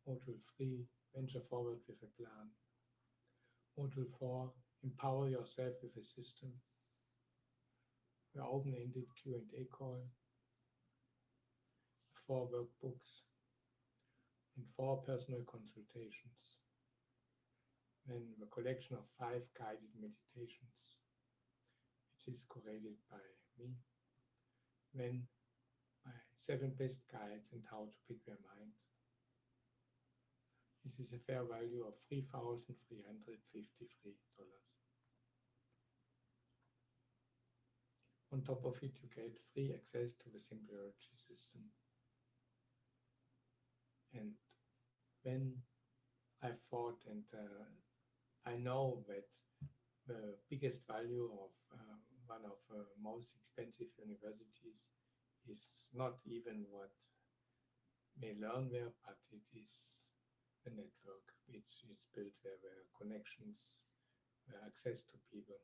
Module 3, Venture Forward with a Plan, Module 4, Empower Yourself with a System, the open-ended Q&A call, 4 workbooks, and 4 personal consultations, then the collection of 5 guided meditations, which is curated by me, then my 7 best guides and how to pick their mind. This is a fair value of $3,353. On top of it, you get free access to the Symbology system. And when I thought and I know that the biggest value of one of the most expensive universities is not even what may learn there, but it is the network which is built there, where connections, where access to people.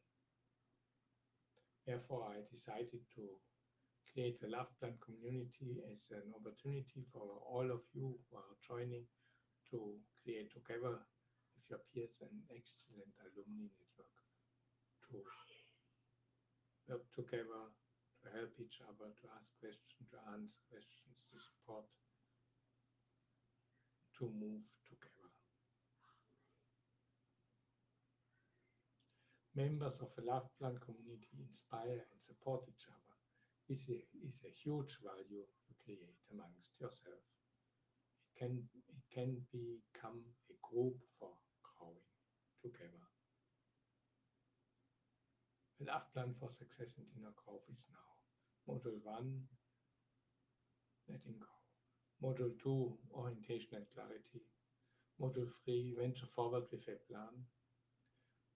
Therefore, I decided to create the Love Plan community as an opportunity for all of you who are joining to create together with your peers an excellent alumni network, to work together, to help each other, to ask questions, to answer questions, to support, to move together. Members of a Love Plan community inspire and support each other. This is a huge value you create amongst yourself. It can become a group for growing together. The Love Plan for Success and Inner Growth is now Module 1, Letting Go. Module 2, Orientation and Clarity. Module 3, Venture Forward with a Plan.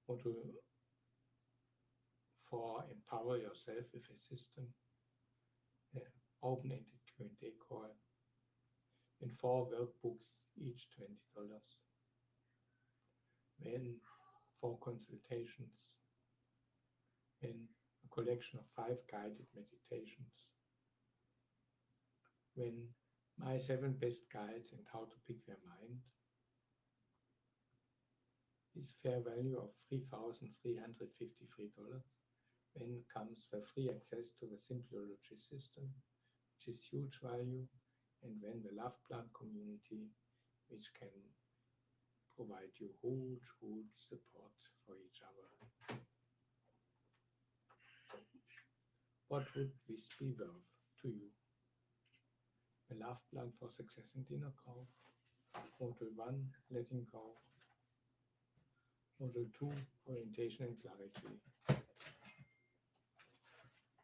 Module 4, Empower Yourself with a System. Open-ended Q&A call. And 4 workbooks, each $20. Then 4 consultations. Then a collection of 5 guided meditations. When my 7 best guides and how to pick their mind is fair value of $3,353. Then comes the free access to the Symbology system, which is huge value, and then the Love Plan community, which can provide you huge support for each other. What would this be worth to you? The Love Plan for Success and Inner Growth. Module 1, Letting Go. Module 2, Orientation and Clarity.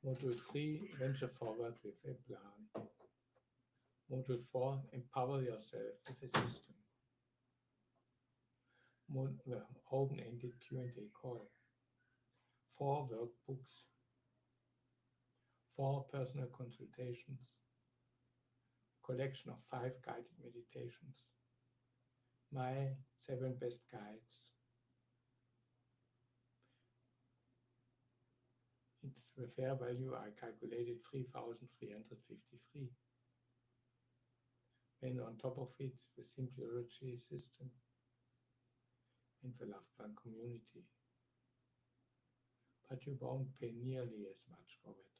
Module 3, Venture Forward with a Plan. Module 4, Empower Yourself with a System. Open-ended Q&A call. 4 workbooks. 4 personal consultations. Collection of 5 guided meditations. My 7 best guides. It's the fair value I calculated $3,353. Then on top of it, the Symbology system and the Love Plan community. But you won't pay nearly as much for it.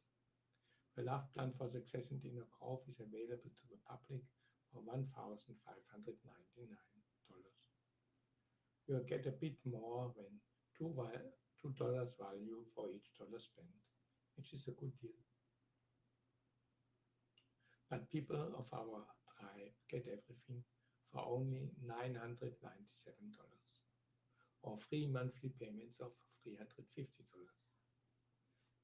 The Love Plan for Success and Inner Growth is available to the public for $1,599. You'll get a bit more than $2 value for each dollar spent, which is a good deal. But people of our tribe get everything for only $997, or 3 monthly payments of $350.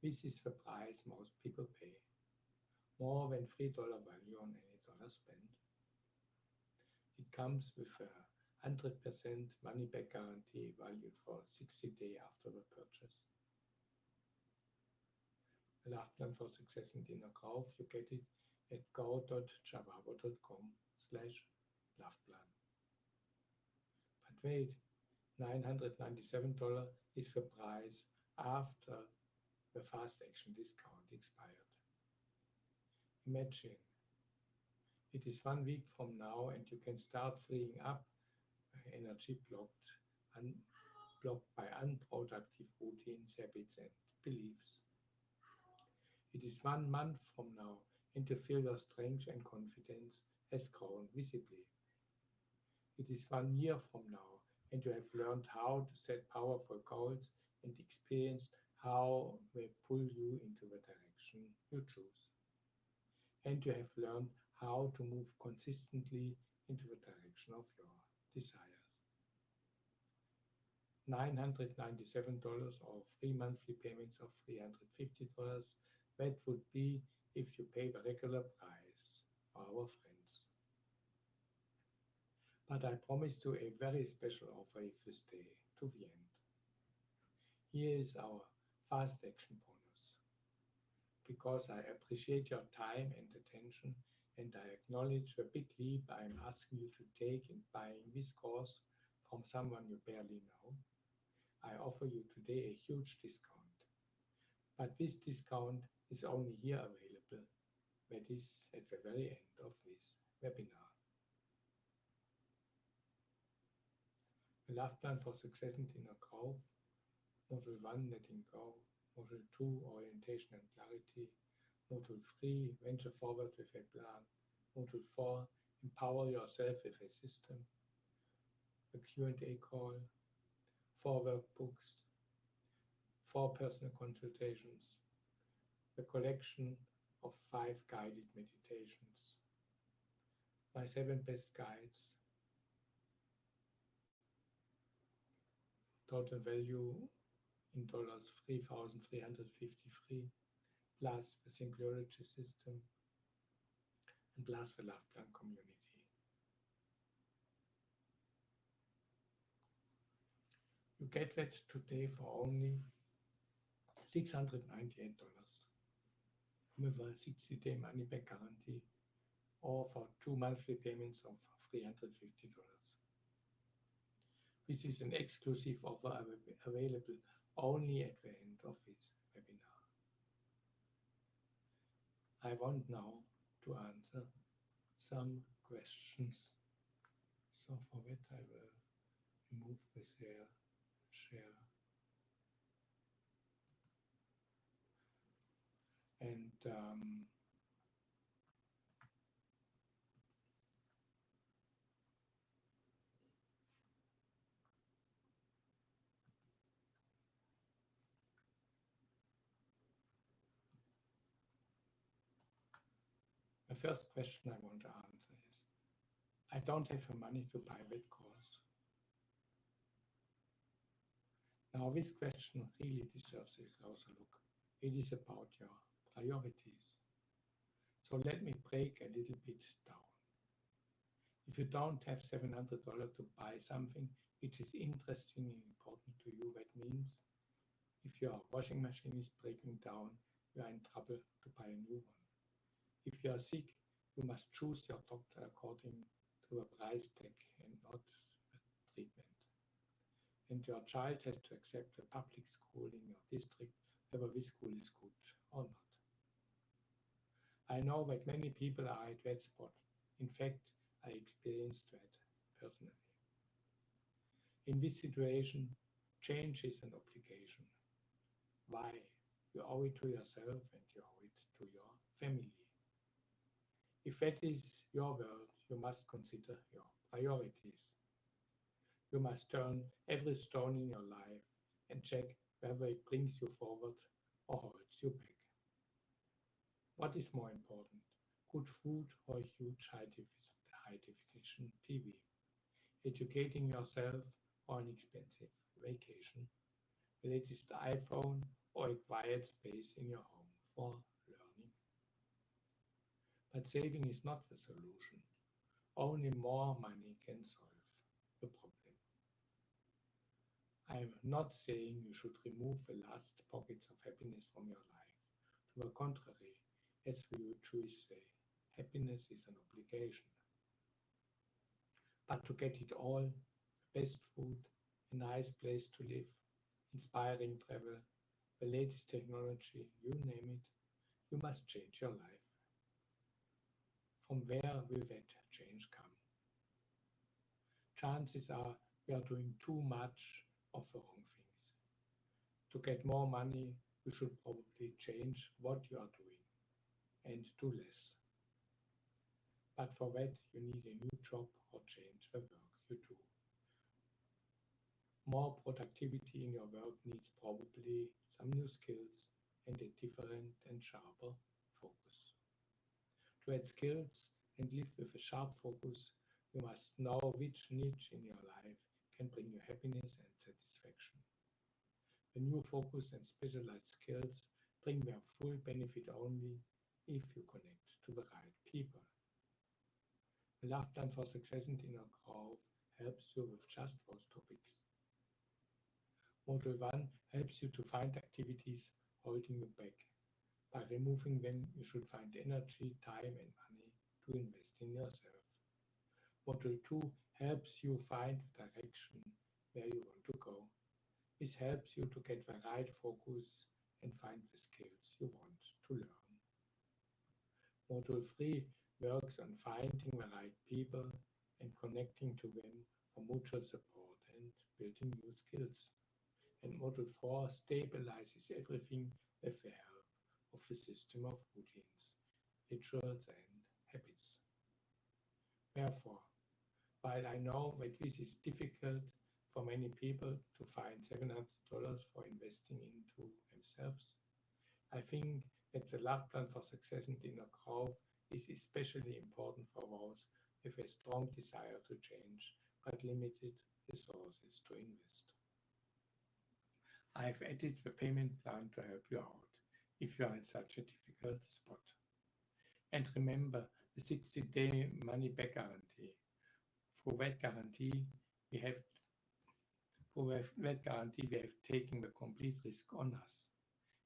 This is the price most people pay, more than $3 value on any dollar spent. It comes with a 100% money-back guarantee valued for 60 days after the purchase. The Love Plan for Success and Inner Growth, you get it at go.chavavo.com/loveplan. But wait, $997 is the price after the fast action discount expired. Imagine, it is 1 week from now and you can start freeing up energy blocked by unproductive routines, habits and beliefs. It is 1 month from now and you feel your strength and confidence has grown visibly. It is 1 year from now and you have learned how to set powerful goals and experienced how they pull you into the direction you choose. And you have learned how to move consistently into the direction of your desires. $997 or 3 monthly payments of $350, that would be if you pay the regular price for our friends. But I promised you a very special offer if you stay to the end. Here is our fast action bonus. Because I appreciate your time and attention, and I acknowledge the big leap I am asking you to take in buying this course from someone you barely know, I offer you today a huge discount. But this discount is only here available, that is at the very end of this webinar. The Love Plan for Success and Inner Growth, Module 1, Letting Go, Module 2, Orientation and Clarity, Module 3, Venture Forward with a Plan, Module 4, Empower Yourself with a System, the Q&A call, 4 workbooks, 4 personal consultations, the collection of 5 guided meditations, my 7 best guides, total value in dollars $3,353, plus the Symbioology system, and plus the Love Plan community. You get that today for only $698 with a 60-day money-back guarantee, or for 2 monthly payments of $350. This is an exclusive offer available only at the end of this webinar. I want now to answer some questions. So for that I will remove the share. And the first question I want to answer is, I don't have the money to buy that course. Now this question really deserves a closer look. It is about your priorities. So let me break a little bit down. If you don't have $700 to buy something which is interesting and important to you, that means if your washing machine is breaking down, you are in trouble to buy a new one. If you are sick, you must choose your doctor according to a price tag and not the treatment. And your child has to accept the public school in your district, whether this school is good or not. I know that many people are at that spot. In fact, I experienced that personally. In this situation, change is an obligation. Why? You owe it to yourself and you owe it to your family. If that is your world, you must consider your priorities. You must turn every stone in your life and check whether it brings you forward or holds you back. What is more important, good food or a huge high-definition TV? Educating yourself or an expensive vacation? The latest iPhone or a quiet space in your home for learning? But saving is not the solution. Only more money can solve the problem. I am not saying you should remove the last pockets of happiness from your life. To the contrary, as we Jews say, happiness is an obligation. But to get it all, the best food, a nice place to live, inspiring travel, the latest technology, you name it, you must change your life. From where will that change come? Chances are you are doing too much of the wrong things. To get more money, you should probably change what you are doing and do less. But for that, you need a new job or change the work you do. More productivity in your work needs probably some new skills and a different and sharper focus. To add skills and live with a sharp focus, you must know which niche in your life can bring you happiness and satisfaction. The new focus and specialized skills bring their full benefit only if you connect to the right people. The Love Plan for Success and Inner Growth helps you with just those topics. Module 1 helps you to find activities holding you back. By removing them, you should find energy, time, and money to invest in yourself. Module 2 helps you find the direction where you want to go. This helps you to get the right focus and find the skills you want to learn. Module 3 works on finding the right people and connecting to them for mutual support and building new skills. And Module 4 stabilizes everything with the help of a system of routines, rituals, and habits. Therefore, while I know that this is difficult for many people to find $700 for investing into themselves, I think that the Love Plan for Success and Inner Growth is especially important for those with a strong desire to change but limited resources to invest. I've added the payment plan to help you out if you are in such a difficult spot. And remember the 60-day money-back guarantee. Through that guarantee, we have taken the complete risk on us.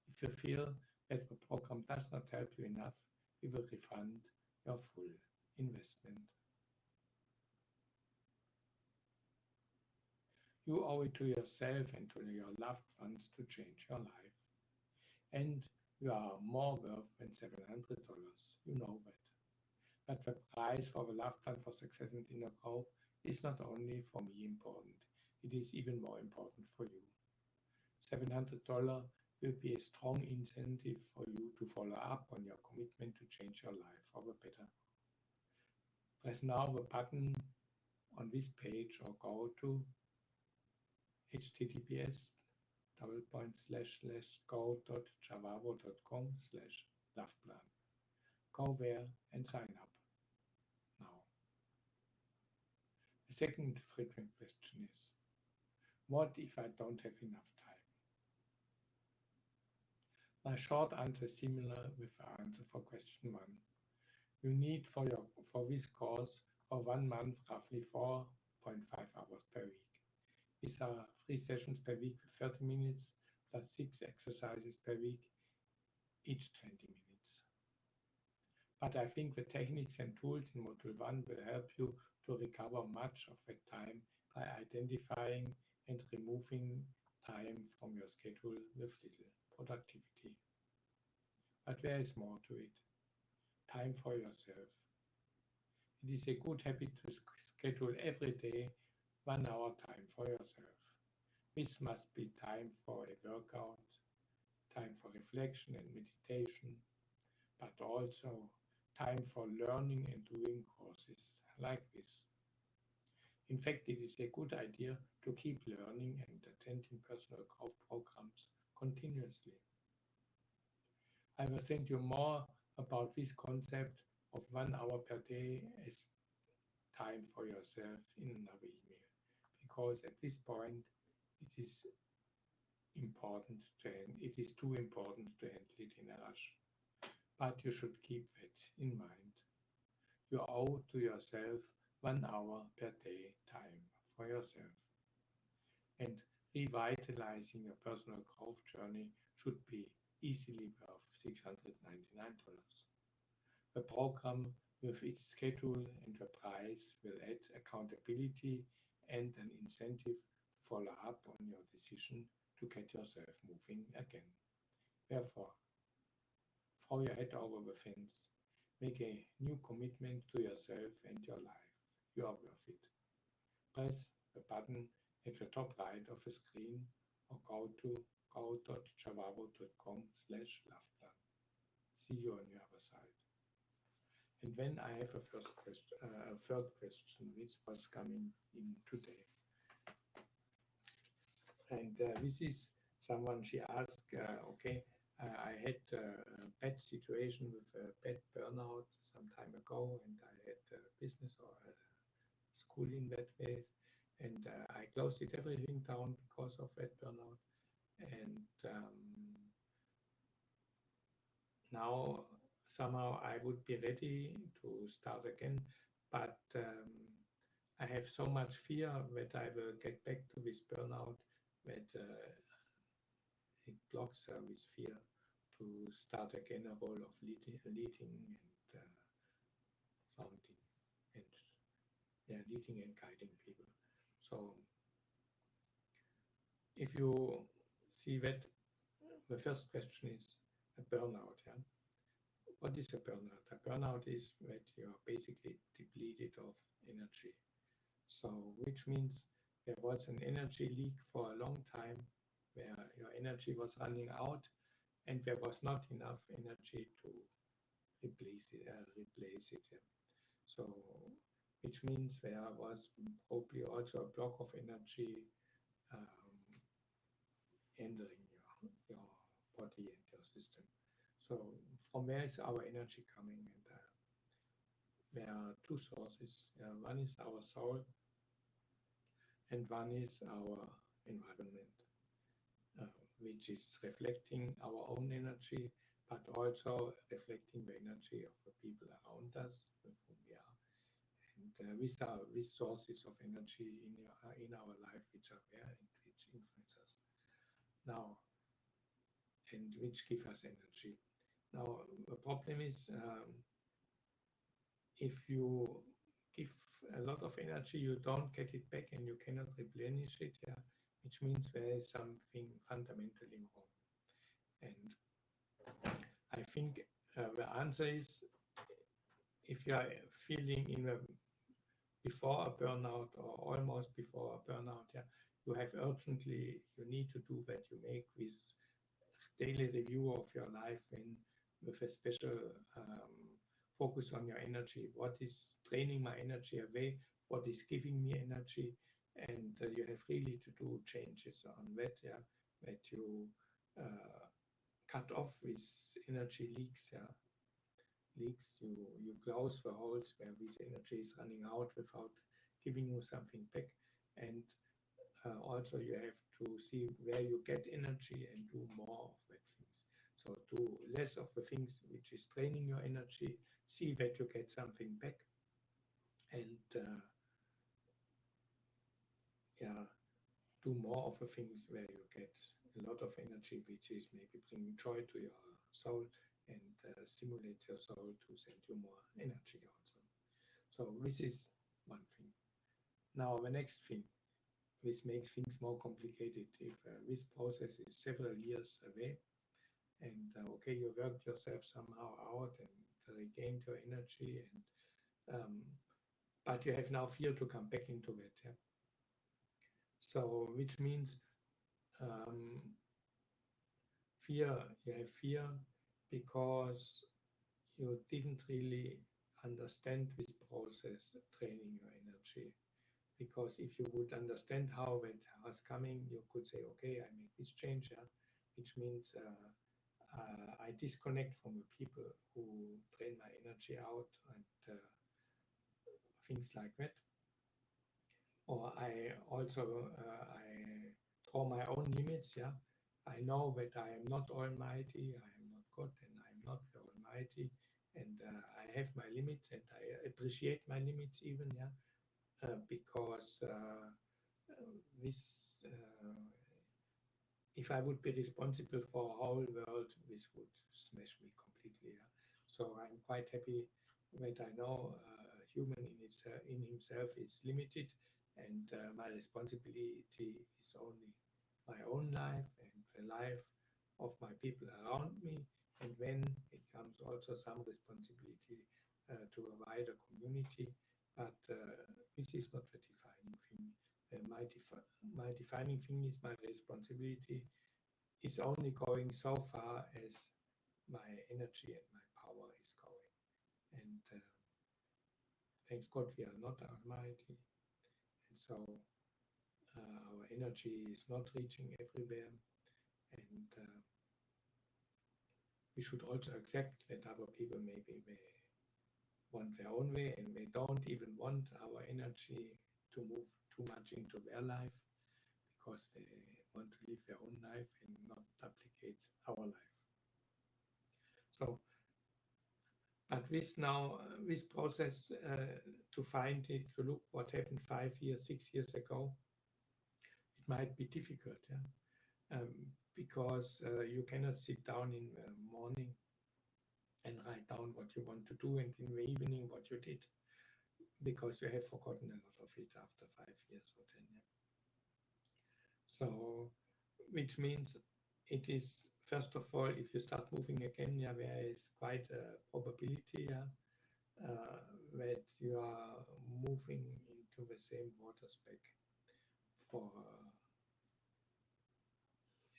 If you feel that the program does not help you enough, we will refund your full investment. You owe it to yourself and to your loved ones to change your life. And you are more worth than $700. You know that. But the price for the Love Plan for Success and Inner Growth is not only for me important, it is even more important for you. $700 will be a strong incentive for you to follow up on your commitment to change your life for the better. Press now the button on this page or go to https://go.javavo.com/loveplan. Go there and sign up now. The second frequent question is, what if I don't have enough time? My short answer is similar with the answer for question 1. You need for this course for 1 month roughly 4.5 hours per week. These are 3 sessions per week with 30 minutes plus 6 exercises per week, each 20 minutes. But I think the techniques and tools in Module 1 will help you to recover much of that time by identifying and removing time from your schedule with little productivity. But there is more to it. Time for yourself. It is a good habit to schedule every day 1 hour time for yourself. This must be time for a workout, time for reflection and meditation, but also time for learning and doing courses like this. In fact, it is a good idea to keep learning and attending personal growth programs continuously. I will send you more about this concept of 1 hour per day as time for yourself in another email, because at this point it is too important to handle it in a rush. But you should keep that in mind. You owe to yourself 1 hour per day time for yourself. And revitalizing your personal growth journey should be easily worth $699. The program with its schedule and the price will add accountability and an incentive to follow up on your decision to get yourself moving again. Therefore, throw your head over the fence. Make a new commitment to yourself and your life. You are worth it. Press the button at the top right of the screen or go to go.javavo.com/loveplan. See you on the other side. And then I have a third question, which was coming in today. And this is someone, she asked, I had a bad situation with a bad burnout some time ago, and I had a business or a school in that way, and I closed everything down because of that burnout. And now somehow I would be ready to start again, but I have so much fear that I will get back to this burnout that it blocks with fear to start again a role of leading and founding and leading and guiding people. So if you see that, the first question is a burnout. Yeah? What is a burnout? A burnout is that you are basically depleted of energy. So, which means there was an energy leak for a long time where your energy was running out and there was not enough energy to replace it. Yeah. So, which means there was probably also a block of energy entering your body and your system. So from where is our energy coming? And there are two sources. One is our soul, and one is our environment, which is reflecting our own energy, but also reflecting the energy of the people around us with whom we are. And these are these sources of energy in our life which are there and which influence us now and which give us energy. Now, the problem is if you give a lot of energy, you don't get it back and you cannot replenish it, yeah, which means there is something fundamentally wrong. And I think the answer is if you are feeling before a burnout or almost before a burnout, yeah, you need to do that. You make this daily review of your life with a special focus on your energy. What is draining my energy away? What is giving me energy? And you have really to do changes on that, yeah, that you cut off with energy leaks, yeah. You close the holes where this energy is running out without giving you something back. And also you have to see where you get energy and do more of that things. So do less of the things which is draining your energy, see that you get something back, and do more of the things where you get a lot of energy, which is maybe bringing joy to your soul and stimulates your soul to send you more energy also. So this is one thing. Now the next thing, this makes things more complicated. If this process is several years away and okay, you worked yourself somehow out and regained your energy, and but you have now fear to come back into it. Yeah? So which means fear, you have fear because you didn't really understand this process draining your energy. Because if you would understand how it was coming, you could say, okay, I make this change, yeah? Which means I disconnect from the people who drain my energy out and things like that. Or I also I draw my own limits. Yeah, I know that I am not almighty, I am not God, and I am not the Almighty, and I have my limits, and I appreciate my limits even. Yeah, because this. If I would be responsible for a whole world, this would smash me completely. Yeah? So I'm quite happy that I know a human in himself is limited, and my responsibility is only my own life and the life of my people around me. And then it comes also some responsibility to a wider community. But this is not the defining thing. My defining thing is my responsibility is only going so far as my energy and my power is going. And thanks God we are not almighty. And so our energy is not reaching everywhere. And we should also accept that other people maybe they want their own way and they don't even want our energy to move too much into their life because they want to live their own life and not duplicate our life. So But this process to find it, to look what happened 5 years, 6 years ago, it might be difficult, yeah? Because you cannot sit down in the morning and write down what you want to do, and in the evening what you did, because you have forgotten a lot of it after 5 years or 10 years. So, which means it is, first of all, if you start moving again, yeah, there is quite a probability, yeah, that you are moving into the same water spec for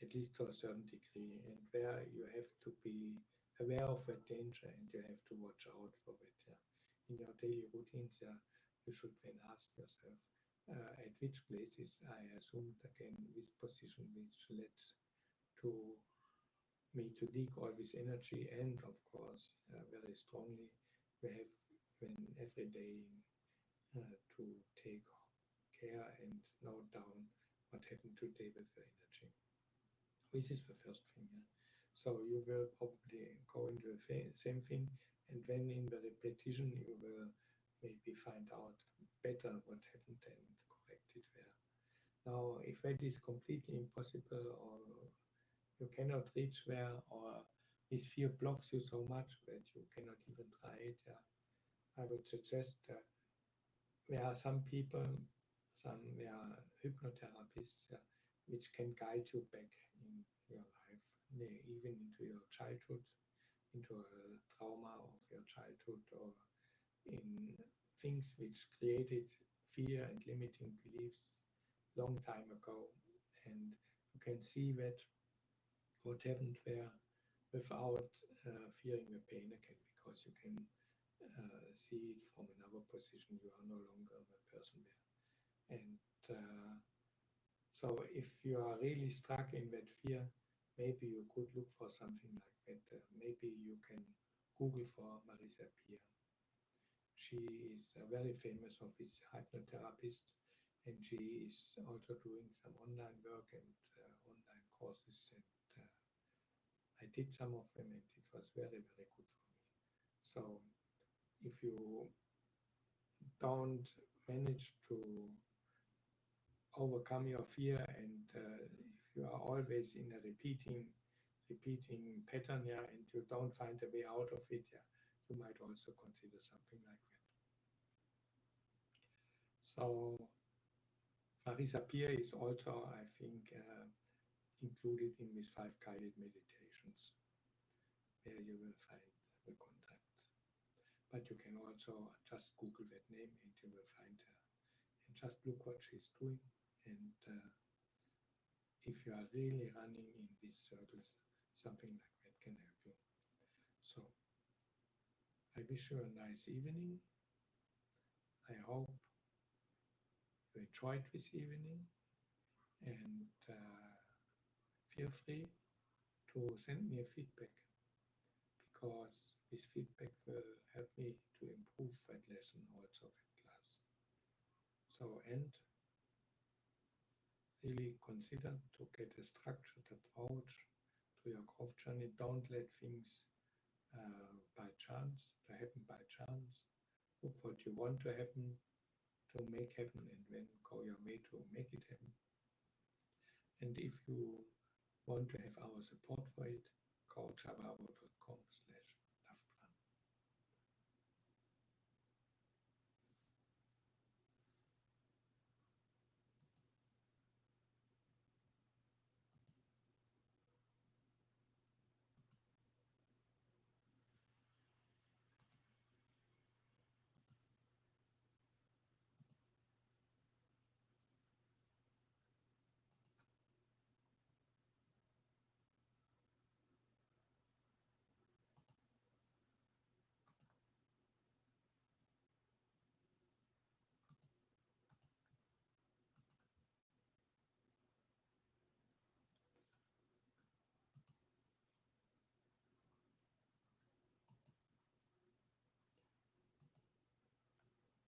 at least to a certain degree, and where you have to be aware of that danger and you have to watch out for it. Yeah. In your daily routines, yeah, you should then ask yourself at which places I assumed again this position which led to me to leak all this energy, and of course, very strongly, we have when every day to take care and note down what happened today with the energy. This is the first thing. Yeah? So you will probably go into the same thing, and then in the repetition, you will maybe find out better what happened and correct it there. Now, if that is completely impossible, or you cannot reach there, or this fear blocks you so much that you cannot even try it, yeah, I would suggest there are some people, some hypnotherapists, which can guide you back in your life, even into your childhood, into a trauma of your childhood, or in things which created fear and limiting beliefs long time ago. And you can see that what happened there without fearing the pain again, because you can see it from another position. You are no longer the person there. And so if you are really stuck in that fear, maybe you could look for something like that. Maybe you can Google for Marisa Peer. She is a very famous office hypnotherapist, and she is also doing some online work and online courses. And I did some of them, and it was very, very good for me. So if you don't manage to overcome your fear, and if you are always in a repeating pattern, yeah, and you don't find a way out of it, yeah, you might also consider something like that. So Marisa Peer is also, I think, included in these 5 guided meditations, where you will find the contact. But you can also just Google that name and you will find her, and just look what she's doing. And if you are really running in these circles, something like that can help you. So I wish you a nice evening. I hope you enjoyed this evening, and feel free to send me a feedback, because this feedback will help me to improve that lesson, also that class. So, and really consider to get a structured approach to your growth journey. Don't let things by chance, to happen by chance. Look what you want to happen, to make happen, and then go your way to make it happen. And if you want to have our support for it, go chavavo.com/.